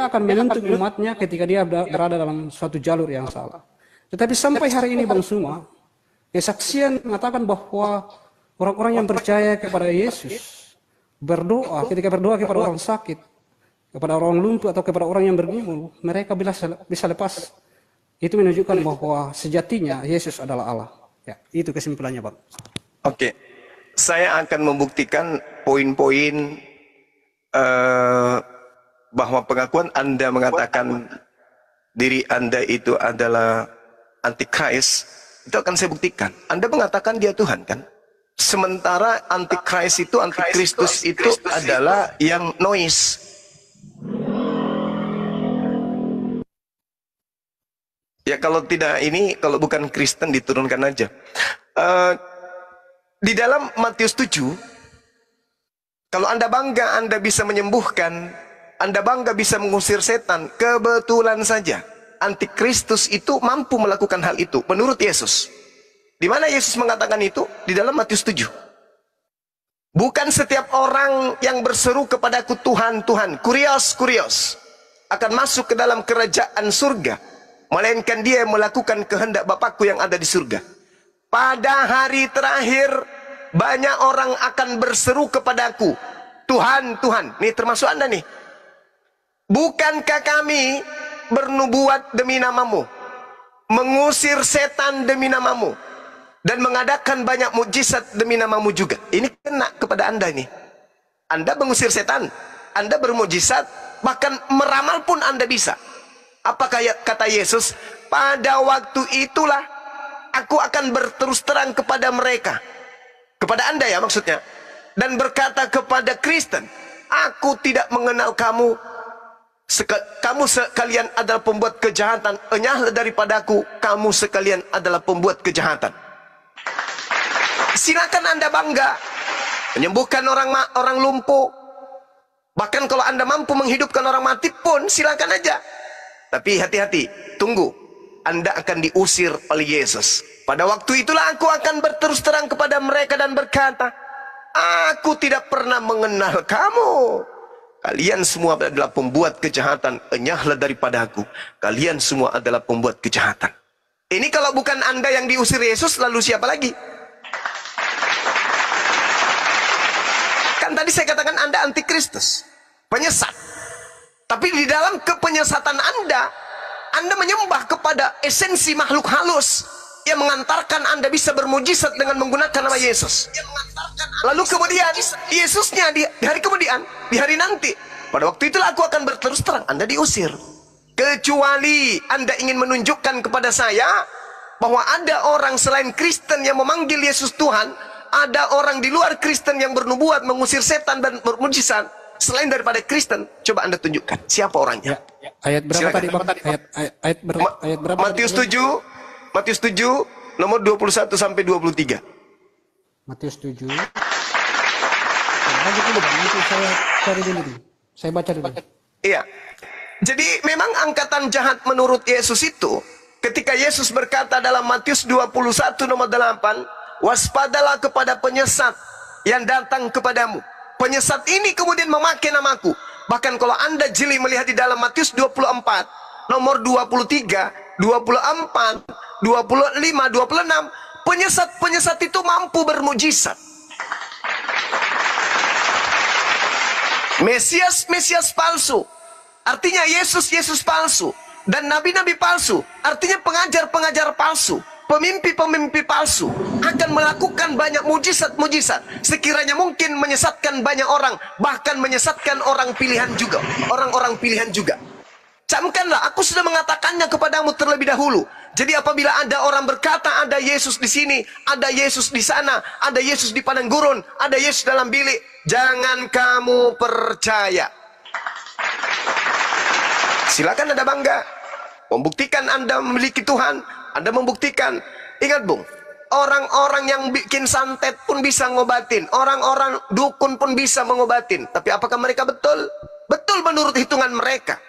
akan menuntut umatnya ketika dia berada dalam suatu jalur yang salah. Tetapi sampai hari ini Bang Suma, kesaksian mengatakan bahwa orang-orang yang percaya kepada Yesus berdoa, ketika berdoa kepada orang sakit, kepada orang lumpuh atau kepada orang yang bergumul, mereka bisa lepas. Itu menunjukkan bahwa sejatinya Yesus adalah Allah. Ya, itu kesimpulannya, Bang. Oke. Saya akan membuktikan poin-poin bahwa pengakuan Anda mengatakan diri Anda itu adalah antikris, itu akan saya buktikan. Anda mengatakan dia Tuhan kan? Sementara antikris itu, antikristus itu adalah yang noise. Ya kalau tidak ini, kalau bukan Kristen diturunkan aja. Di dalam Matius 7, kalau Anda bangga Anda bisa menyembuhkan, Anda bangga bisa mengusir setan, kebetulan saja antikristus itu mampu melakukan hal itu menurut Yesus. Di mana Yesus mengatakan itu? Di dalam Matius 7. Bukan setiap orang yang berseru kepadaku Tuhan, Tuhan, kurios, kurios, akan masuk ke dalam kerajaan surga, melainkan dia yang melakukan kehendak Bapakku yang ada di surga. Pada hari terakhir, banyak orang akan berseru kepadaku, Tuhan, Tuhan. Nih termasuk Anda nih. Bukankah kami bernubuat demi namamu, mengusir setan demi namamu, dan mengadakan banyak mukjizat demi namamu juga? Ini kena kepada Anda ini. Anda mengusir setan, Anda bermukjizat, bahkan meramal pun Anda bisa. Apakah kata Yesus? Pada waktu itulah aku akan berterus terang kepada mereka, kepada Anda ya maksudnya, dan berkata kepada Kristen, aku tidak mengenal kamu, kamu sekalian adalah pembuat kejahatan, enyahlah daripadaku, kamu sekalian adalah pembuat kejahatan. Silakan Anda bangga menyembuhkan orang lumpuh, bahkan kalau Anda mampu menghidupkan orang mati pun silakan aja. Tapi hati-hati, tunggu, Anda akan diusir oleh Yesus. Pada waktu itulah aku akan berterus terang kepada mereka dan berkata, aku tidak pernah mengenal kamu. Kalian semua adalah pembuat kejahatan, enyahlah daripada aku. Kalian semua adalah pembuat kejahatan. Ini kalau bukan Anda yang diusir Yesus, lalu siapa lagi? Kan tadi saya katakan Anda antikristus, penyesat. Tapi di dalam kepenyesatan Anda menyembah kepada esensi makhluk halus yang mengantarkan Anda bisa bermujizat dengan menggunakan nama Yesus. Lalu kemudian Yesusnya di hari kemudian, di hari nanti, pada waktu itulah aku akan berterus terang, Anda diusir. Kecuali Anda ingin menunjukkan kepada saya bahwa ada orang selain Kristen yang memanggil Yesus Tuhan, ada orang di luar Kristen yang bernubuat, mengusir setan dan bermujizat. Selain daripada Kristen, coba Anda tunjukkan siapa orangnya. Ayat berapa Silakan. tadi Bang? Ayat berapa? Matius 7, Matius 7 nomor 21 sampai 23. Matius 7. Lanjut dulu Bang, nanti saya cari dulu nih. Saya baca dulu. Iya. Jadi memang angkatan jahat menurut Yesus itu, ketika Yesus berkata dalam Matius 21 nomor 8, waspadalah kepada penyesat yang datang kepadamu. Penyesat ini kemudian memakai namaku. Bahkan kalau Anda jeli melihat di dalam Matius 24, nomor 23, 24, 25, 26, penyesat-penyesat itu mampu bermujizat. Mesias palsu, artinya Yesus palsu. Dan nabi-nabi palsu, artinya pengajar-pengajar palsu. Pemimpi-pemimpi palsu akan melakukan banyak mujizat-mujizat, sekiranya mungkin menyesatkan banyak orang, bahkan menyesatkan orang pilihan juga, orang-orang pilihan juga. Camkanlah, aku sudah mengatakannya kepadamu terlebih dahulu. Jadi apabila ada orang berkata ada Yesus di sini, ada Yesus di sana, ada Yesus di padang gurun, ada Yesus dalam bilik, jangan kamu percaya. Silakan Anda bangga, membuktikan Anda memiliki Tuhan. Anda membuktikan. Ingat Bung, orang-orang yang bikin santet pun bisa ngobatin, orang-orang dukun pun bisa mengobatin. Tapi apakah mereka betul? Betul menurut hitungan mereka,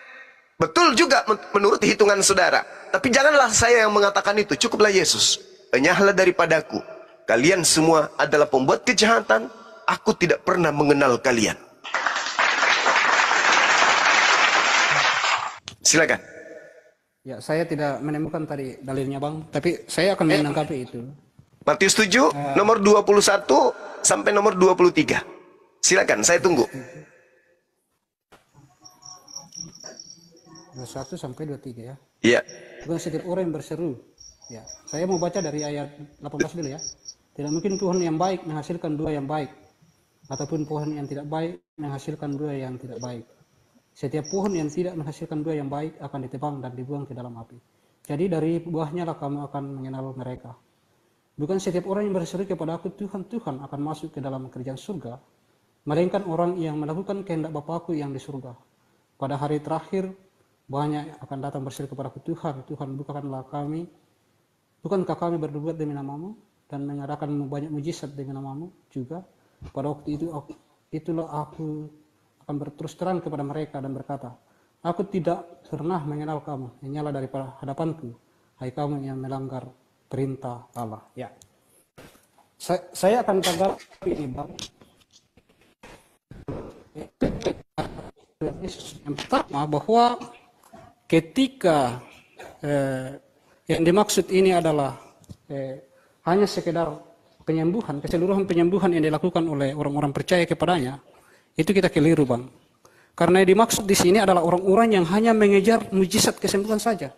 betul juga menurut hitungan saudara. Tapi janganlah saya yang mengatakan itu, cukuplah Yesus. Enyahlah daripadaku, kalian semua adalah pembuat kejahatan, aku tidak pernah mengenal kalian. Silakan. Ya, saya tidak menemukan tadi dalilnya Bang, tapi saya akan menanggapi itu. Matius 7 nomor 21 sampai nomor 23. Silakan, saya tunggu. 21 sampai 23 ya. Iya. Bukan setiap orang yang berseru. Ya, saya mau baca dari ayat 18 dulu ya. Tidak mungkin Tuhan yang baik menghasilkan dua yang baik, ataupun Tuhan yang tidak baik menghasilkan dua yang tidak baik. Setiap pohon yang tidak menghasilkan buah yang baik akan ditebang dan dibuang ke dalam api. Jadi dari buahnya lah kamu akan mengenal mereka. Bukan setiap orang yang berseru kepada aku, Tuhan, Tuhan, akan masuk ke dalam kerajaan surga, melainkan orang yang melakukan kehendak Bapakku yang di surga. Pada hari terakhir, banyak akan datang berseru kepada aku, Tuhan, Tuhan, bukankah kami berbuat demi namamu, dan mengadakan banyak mujizat dengan namamu juga? Pada waktu itu, itulah aku akan berterus terang kepada mereka dan berkata, aku tidak pernah mengenal kamu, nyala dari hadapanku, hai kamu yang melanggar perintah Allah. Ya, saya akan tanggapi ini, Bang. Yang pertama, bahwa ketika yang dimaksud ini adalah hanya sekedar penyembuhan, keseluruhan penyembuhan yang dilakukan oleh orang-orang percaya kepadanya, itu kita keliru, Bang. Karena yang dimaksud di sini adalah orang-orang yang hanya mengejar mujizat kesembuhan saja.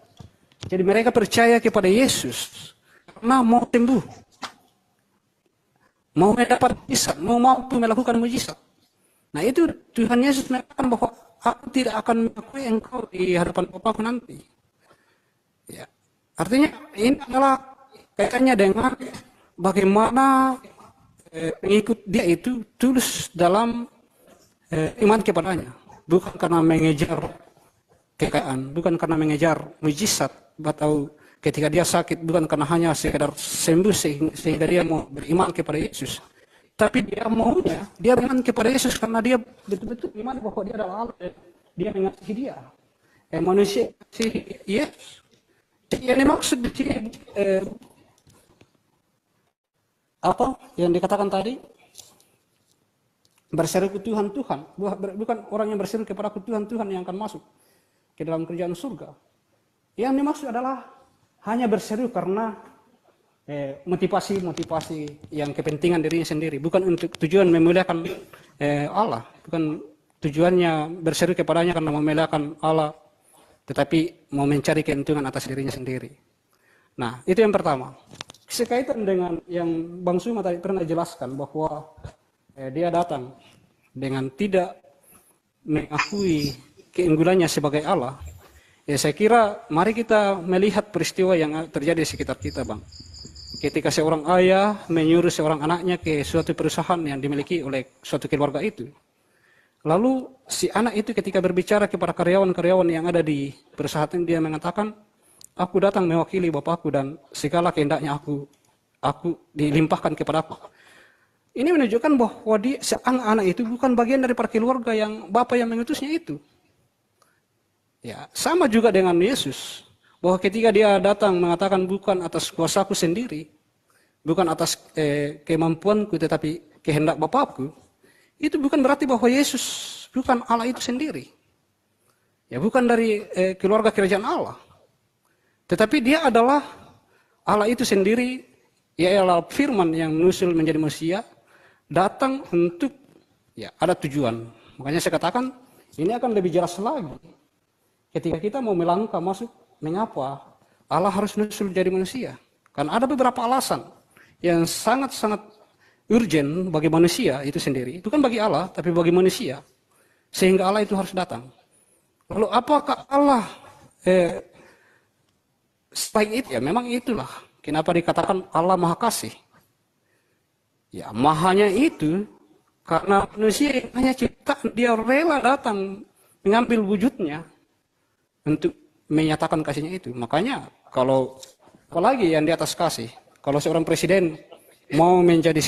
Jadi mereka percaya kepada Yesus karena mau sembuh, mau mendapat mujizat, mau mampu melakukan mujizat. Nah itu Tuhan Yesus mengatakan bahwa aku tidak akan mengakui engkau di hadapan Bapakku nanti. Ya. Artinya ini adalah kaitannya dengan bagaimana pengikut dia itu tulus dalam iman kepadanya, bukan karena mengejar kekayaan, bukan karena mengejar mujizat, atau ketika dia sakit bukan karena hanya sekedar sembuh sehingga dia mau beriman kepada Yesus, tapi dia maunya dia beriman kepada Yesus karena dia betul-betul iman bahwa dia adalah Allah, dia mengasihi dia, manusia mengasihi Yesus. Jadi yang dimaksud di sini apa yang dikatakan tadi? Berseru ke Tuhan, Tuhan. Bukan orang yang berseru kepada aku, Tuhan, Tuhan yang akan masuk ke dalam kerajaan surga. Yang dimaksud adalah hanya berseru karena motivasi yang kepentingan dirinya sendiri. Bukan untuk tujuan memuliakan Allah. Bukan tujuannya berseru kepadanya karena memuliakan Allah, tetapi mau mencari keuntungan atas dirinya sendiri. Nah, itu yang pertama. Sekaitan dengan yang Bang Suma tadi pernah jelaskan bahwa dia datang dengan tidak mengakui keunggulannya sebagai Allah. Ya saya kira mari kita melihat peristiwa yang terjadi di sekitar kita, Bang. Ketika seorang ayah menyuruh seorang anaknya ke suatu perusahaan yang dimiliki oleh suatu keluarga itu. Lalu si anak itu ketika berbicara kepada karyawan-karyawan yang ada di perusahaan dia mengatakan, aku datang mewakili Bapakku dan segala kehendaknya aku dilimpahkan kepada aku. Ini menunjukkan bahwa anak itu bukan bagian daripada keluarga yang Bapa yang mengutusnya itu. Ya, sama juga dengan Yesus, bahwa ketika dia datang mengatakan bukan atas kuasaku sendiri, bukan atas kemampuanku, tetapi kehendak Bapakku, itu bukan berarti bahwa Yesus bukan Allah itu sendiri. Ya, bukan dari keluarga kerajaan Allah. Tetapi dia adalah Allah itu sendiri, ialah firman yang menyusul menjadi manusia, datang untuk ada tujuan. Makanya saya katakan ini akan lebih jelas lagi ketika kita mau melangkah masuk mengapa Allah harus nusul jadi manusia. Karena ada beberapa alasan yang sangat-sangat urgent bagi manusia itu sendiri. Bukan bagi Allah, tapi bagi manusia. Sehingga Allah itu harus datang. Lalu apakah Allah sebaik itu? Ya memang itulah. Kenapa dikatakan Allah Maha Kasih? Ya mahanya itu karena manusia yang hanya ciptaan, dia rela datang mengambil wujudnya untuk menyatakan kasihnya itu. Makanya kalau apalagi yang di atas kasih, kalau seorang presiden mau menjadi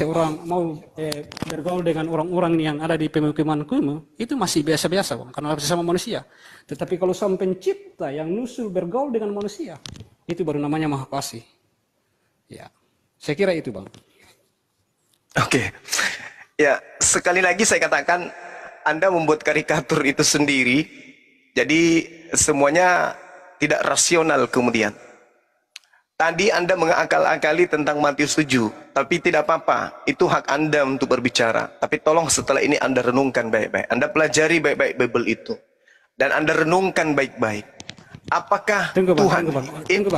mau bergaul dengan orang-orang yang ada di pemukiman kumuh, itu masih biasa-biasa, Bang, karena sesama manusia. Tetapi kalau sang pencipta yang nusul bergaul dengan manusia, itu baru namanya Maha Kasih. Ya, saya kira itu, Bang. Oke. Ya, sekali lagi saya katakan Anda membuat karikatur itu sendiri. Jadi semuanya tidak rasional kemudian. Tadi Anda mengakal-akali tentang Matius 7, tapi tidak apa-apa. Itu hak Anda untuk berbicara. Tapi tolong setelah ini Anda renungkan baik-baik. Anda pelajari baik-baik Bible itu. Dan Anda renungkan baik-baik. Apakah Tuhan?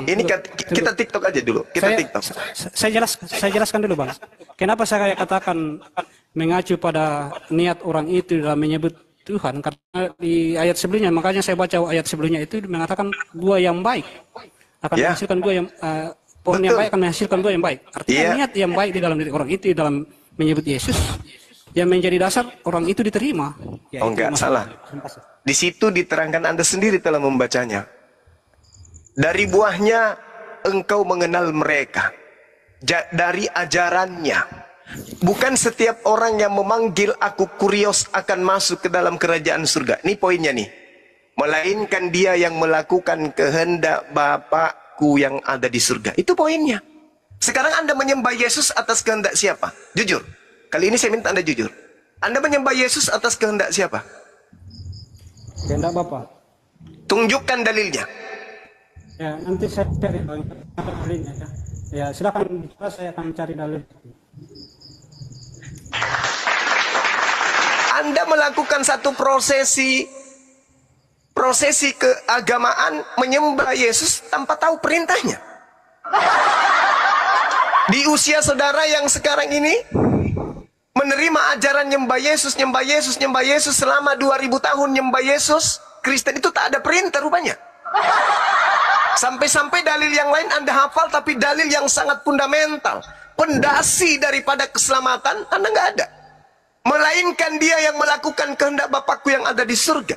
Ini kita TikTok aja dulu. TikTok. Saya jelaskan dulu, Bang. Kenapa saya katakan mengacu pada niat orang itu dalam menyebut Tuhan, karena di ayat sebelumnya, makanya saya baca ayat sebelumnya itu mengatakan buah yang baik akan Ya. menghasilkan buah yang pohon yang Betul. baik akan menghasilkan buah yang baik. Artinya Iya. niat yang baik di dalam diri orang itu dalam menyebut Yesus yang menjadi dasar orang itu diterima. Ya, Oh, itu enggak, maksud- salah. Di situ diterangkan, Anda sendiri telah membacanya. Dari buahnya engkau mengenal mereka. Dari ajarannya. Bukan setiap orang yang memanggil aku kurios akan masuk ke dalam kerajaan surga. Ini poinnya nih. Melainkan dia yang melakukan kehendak Bapakku yang ada di surga. Itu poinnya. Sekarang Anda menyembah Yesus atas kehendak siapa? Jujur. Kali ini saya minta Anda jujur. Anda menyembah Yesus atas kehendak siapa? Kehendak Bapa. Tunjukkan dalilnya. Ya, nanti saya cari dalilnya ya. Ya, silakan bicara, saya akan cari dalil. Anda melakukan satu prosesi keagamaan menyembah Yesus tanpa tahu perintahnya. Di usia saudara yang sekarang ini menerima ajaran nyembah Yesus selama 2000 tahun nyembah Yesus, Kristen itu tak ada perintah rupanya. Sampai-sampai dalil yang lain Anda hafal, tapi dalil yang sangat fundamental, pondasi daripada keselamatan Anda nggak ada. Melainkan dia yang melakukan kehendak Bapakku yang ada di surga.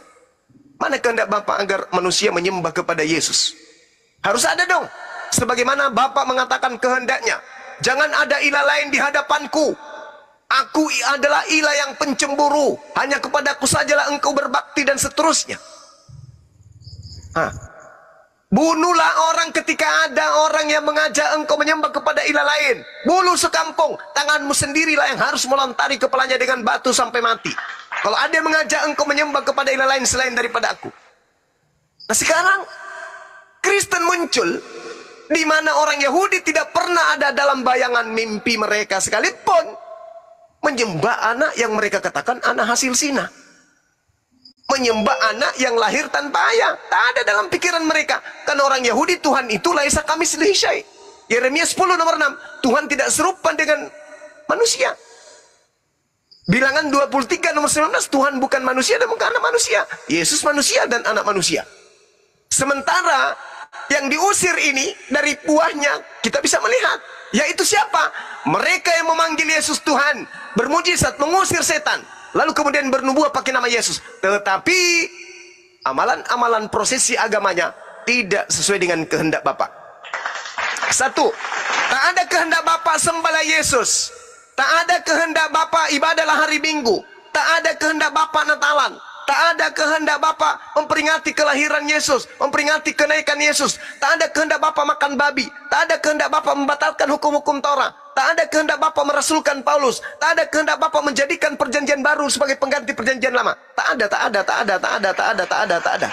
Mana kehendak Bapa agar manusia menyembah kepada Yesus? Harus ada dong. Sebagaimana Bapa mengatakan kehendaknya, jangan ada ilah lain di hadapanku. Aku adalah ilah yang pencemburu. Hanya kepadaku sajalah engkau berbakti, dan seterusnya. Bunuhlah orang ketika ada orang yang mengajak engkau menyembah kepada ilah lain. Bunuh sekampung. Tanganmu sendirilah yang harus melontari kepalanya dengan batu sampai mati. Kalau ada yang mengajak engkau menyembah kepada ilah lain selain daripada aku. Nah sekarang Kristen muncul di mana orang Yahudi tidak pernah ada dalam bayangan mimpi mereka sekalipun menyembah anak yang mereka katakan anak hasil zina. Menyembah anak yang lahir tanpa ayah. Tak ada dalam pikiran mereka. Karena orang Yahudi, Tuhan itu laisa kami selihai. Yeremia 10 nomor 6. Tuhan tidak serupa dengan manusia. Bilangan 23 nomor 19. Tuhan bukan manusia dan bukan anak manusia. Yesus manusia dan anak manusia. Sementara yang diusir ini dari buahnya kita bisa melihat. Yaitu siapa? Mereka yang memanggil Yesus Tuhan. Bermujizat mengusir setan. Lalu kemudian bernubuah pakai nama Yesus. Tetapi amalan-amalan prosesi agamanya tidak sesuai dengan kehendak Bapa. Satu, tak ada kehendak Bapa sembahlah Yesus. Tak ada kehendak Bapa ibadahlah hari Minggu. Tak ada kehendak Bapa Natalan. Tak ada kehendak Bapa memperingati kelahiran Yesus, memperingati kenaikan Yesus. Tak ada kehendak Bapa makan babi. Tak ada kehendak Bapa membatalkan hukum-hukum Taurat. Tak ada kehendak Bapa merasulkan Paulus. Tak ada kehendak Bapa menjadikan perjanjian baru sebagai pengganti perjanjian lama. Tak ada.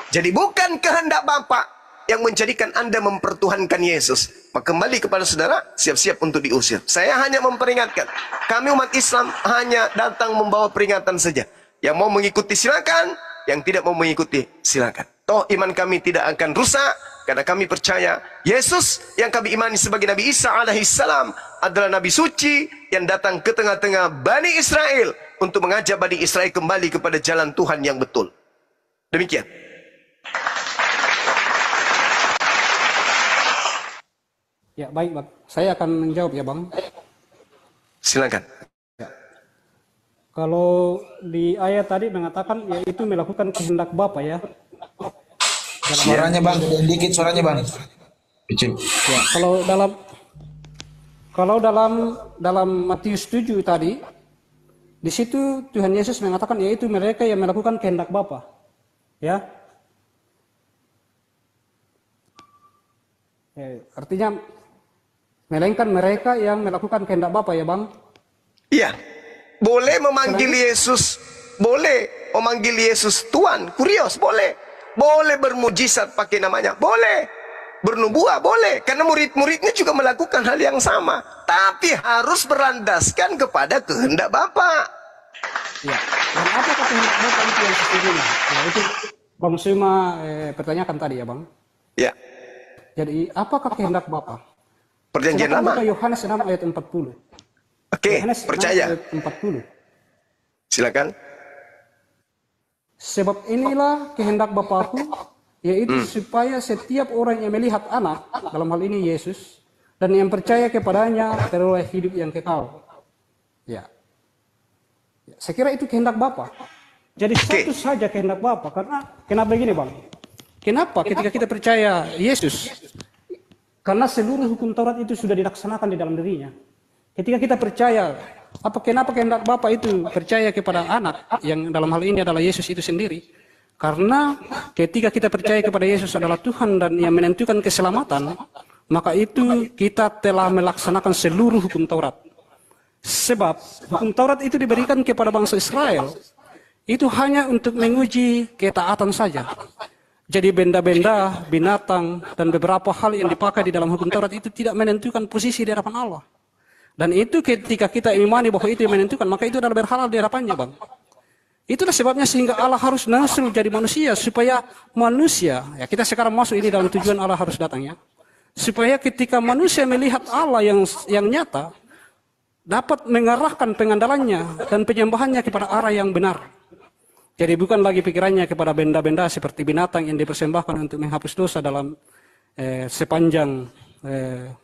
Jadi bukan kehendak Bapa yang menjadikan Anda mempertuhankan Yesus. Maka kembali kepada saudara, siap-siap untuk diusir. Saya hanya memperingatkan. Kami umat Islam hanya datang membawa peringatan saja. Yang mau mengikuti silakan, yang tidak mau mengikuti silakan. Toh iman kami tidak akan rusak, karena kami percaya Yesus yang kami imani sebagai Nabi Isa alaihissalam adalah Nabi suci yang datang ke tengah-tengah Bani Israel untuk mengajak Bani Israel kembali kepada jalan Tuhan yang betul. Demikian. Ya, baik, Bang. Saya akan menjawab ya, Bang. Silakan. Kalau di ayat tadi mengatakan yaitu melakukan kehendak Bapa ya. Suaranya bang, dikit suaranya bang. Kecil. Ya, kalau dalam Matius 7 tadi, di situ Tuhan Yesus mengatakan yaitu mereka yang melakukan kehendak Bapa. Ya. Artinya melainkan mereka yang melakukan kehendak Bapa ya, Bang. Iya. Boleh memanggil Yesus, boleh memanggil Yesus Tuhan, kurios, boleh. Boleh bermujizat pakai namanya, boleh. Bernubuah, boleh. Karena murid-muridnya juga melakukan hal yang sama. Tapi harus berlandaskan kepada kehendak Bapa. Ya. Dan apakah kehendak Bapa itu yang sesungguhnya? Ya, itu Bang Suma pertanyakan tadi ya, Bang. Ya. Jadi, apakah kehendak Bapa? Perjanjian Silakan lama. buka Yohanes 6 ayat 40. Oke, Yohanes 6 percaya. ayat 40. Silakan. Sebab inilah kehendak Bapakku, yaitu supaya setiap orang yang melihat anak, dalam hal ini Yesus, dan yang percaya kepadanya teroleh hidup yang kekal. Ya. Saya kira itu kehendak Bapa. Jadi satu saja kehendak Bapa. Karena kenapa begini Bang? Kenapa ketika kita percaya Yesus? Karena seluruh hukum Taurat itu sudah dilaksanakan di dalam dirinya. Ketika kita percaya, kenapa kehendak Bapa itu percaya kepada anak, yang dalam hal ini adalah Yesus itu sendiri? Karena ketika kita percaya kepada Yesus adalah Tuhan dan yang menentukan keselamatan, maka itu kita telah melaksanakan seluruh hukum Taurat. Sebab hukum Taurat itu diberikan kepada bangsa Israel, itu hanya untuk menguji ketaatan saja. Jadi benda-benda, binatang, dan beberapa hal yang dipakai di dalam hukum Taurat itu tidak menentukan posisi di hadapan Allah. Dan itu ketika kita imani bahwa itu yang menentukan, maka itu adalah berhalal di hadapannya Bang. Itulah sebabnya sehingga Allah harus nasul jadi manusia, supaya manusia, ya kita sekarang masuk ini dalam tujuan Allah harus datang ya. Supaya ketika manusia melihat Allah yang nyata, dapat mengarahkan pengandalannya dan penyembahannya kepada arah yang benar. Jadi bukan lagi pikirannya kepada benda-benda seperti binatang yang dipersembahkan untuk menghapus dosa dalam sepanjang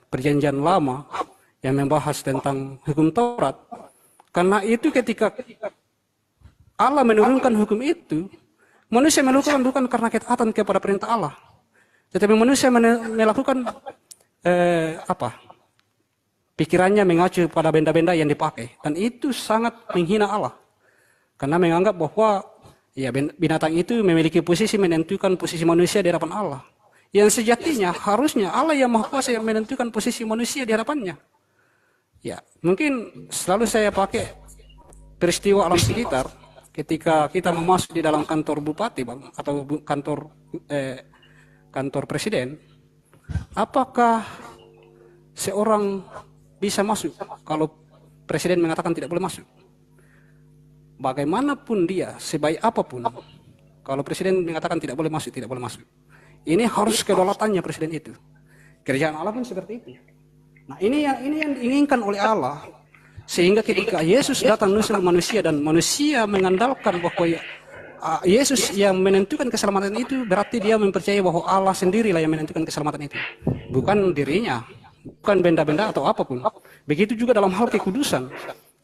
perjanjian lama yang membahas tentang hukum Taurat. Karena itu ketika Allah menurunkan hukum itu, manusia melakukan bukan karena ketaatan kepada perintah Allah, tetapi manusia melakukan pikirannya mengacu pada benda-benda yang dipakai, dan itu sangat menghina Allah. Karena menganggap bahwa ya binatang itu memiliki posisi menentukan posisi manusia di hadapan Allah. Yang sejatinya harusnya Allah yang Maha Kuasa yang menentukan posisi manusia di hadapannya. Ya, mungkin selalu saya pakai peristiwa alam sekitar ketika kita memasuki di dalam kantor bupati Bang, atau kantor presiden. Apakah seorang bisa masuk kalau presiden mengatakan tidak boleh masuk? Bagaimanapun dia, sebaik apapun, kalau presiden mengatakan tidak boleh masuk, tidak boleh masuk. Ini harus kedaulatannya presiden itu. Kerjaan Allah pun seperti itu. Nah, ini yang diinginkan oleh Allah, sehingga ketika Yesus datang nusul manusia dan manusia mengandalkan bahwa Yesus yang menentukan keselamatan itu, berarti dia mempercayai bahwa Allah sendirilah yang menentukan keselamatan itu, bukan dirinya, bukan benda-benda atau apapun. Begitu juga dalam hal kekudusan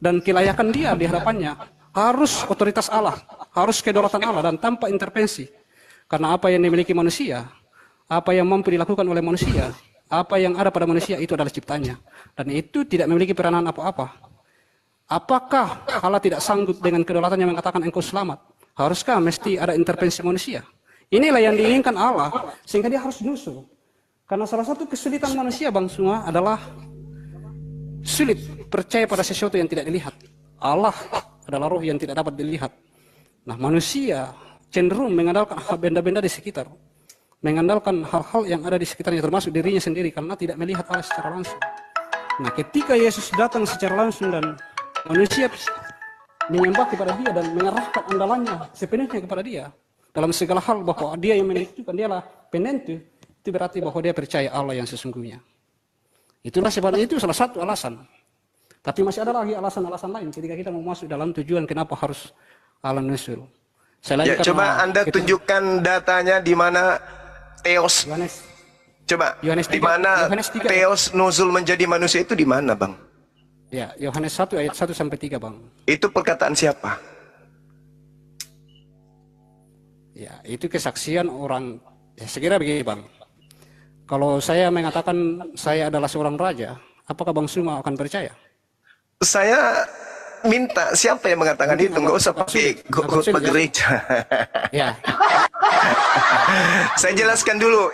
dan kelayakan dia di hadapannya. Harus otoritas Allah, harus kedaulatan Allah dan tanpa intervensi. Karena apa yang dimiliki manusia, apa yang mampu dilakukan oleh manusia, apa yang ada pada manusia itu adalah ciptanya. Dan itu tidak memiliki peranan apa-apa. Apakah Allah tidak sanggup dengan kedaulatan yang mengatakan engkau selamat? Haruskah mesti ada intervensi manusia? Inilah yang diinginkan Allah, sehingga dia harus nyusul. Karena salah satu kesulitan manusia Bang semua adalah sulit percaya pada sesuatu yang tidak dilihat. Allah adalah roh yang tidak dapat dilihat. Nah, manusia cenderung mengandalkan benda-benda di sekitar, mengandalkan hal-hal yang ada di sekitarnya, termasuk dirinya sendiri, karena tidak melihat Allah secara langsung. Nah, ketika Yesus datang secara langsung dan manusia menyembah kepada dia dan mengarahkan andalannya sepenuhnya kepada dia dalam segala hal, bahwa dia yang menentukan, dialah penentu, itu berarti bahwa dia percaya Allah yang sesungguhnya. Itulah sebabnya itu salah satu alasan. Tapi masih ada lagi alasan-alasan lain ketika kita mau masuk dalam tujuan kenapa harus Allah nusul. Ya, coba Anda tunjukkan datanya di mana Theos. Coba di mana Theos nuzul menjadi manusia itu di mana, Bang? Ya, Yohanes 1 ayat 1 sampai 3, Bang. Itu perkataan siapa? Ya, itu kesaksian orang. Ya, sekira begini, Bang. Kalau saya mengatakan saya adalah seorang raja, apakah Bang Suma akan percaya? Saya minta siapa yang mengatakan itu, nggak usah pakai khotbah gereja. Ya. Saya jelaskan dulu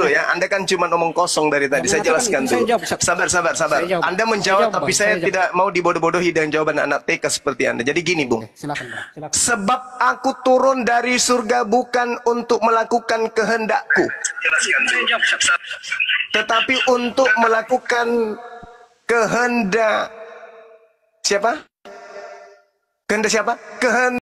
ya. Anda kan cuma ngomong kosong dari tadi. Saya jelaskan dulu. Sabar. Anda menjawab, tapi saya tidak mau dibodoh-bodohi dengan jawaban anak TK seperti Anda. Jadi gini, Bung. Silakan, Bang. Sebab aku turun dari surga bukan untuk melakukan kehendakku, tetapi untuk melakukan kehendak siapa? Kehendak siapa? Kehendak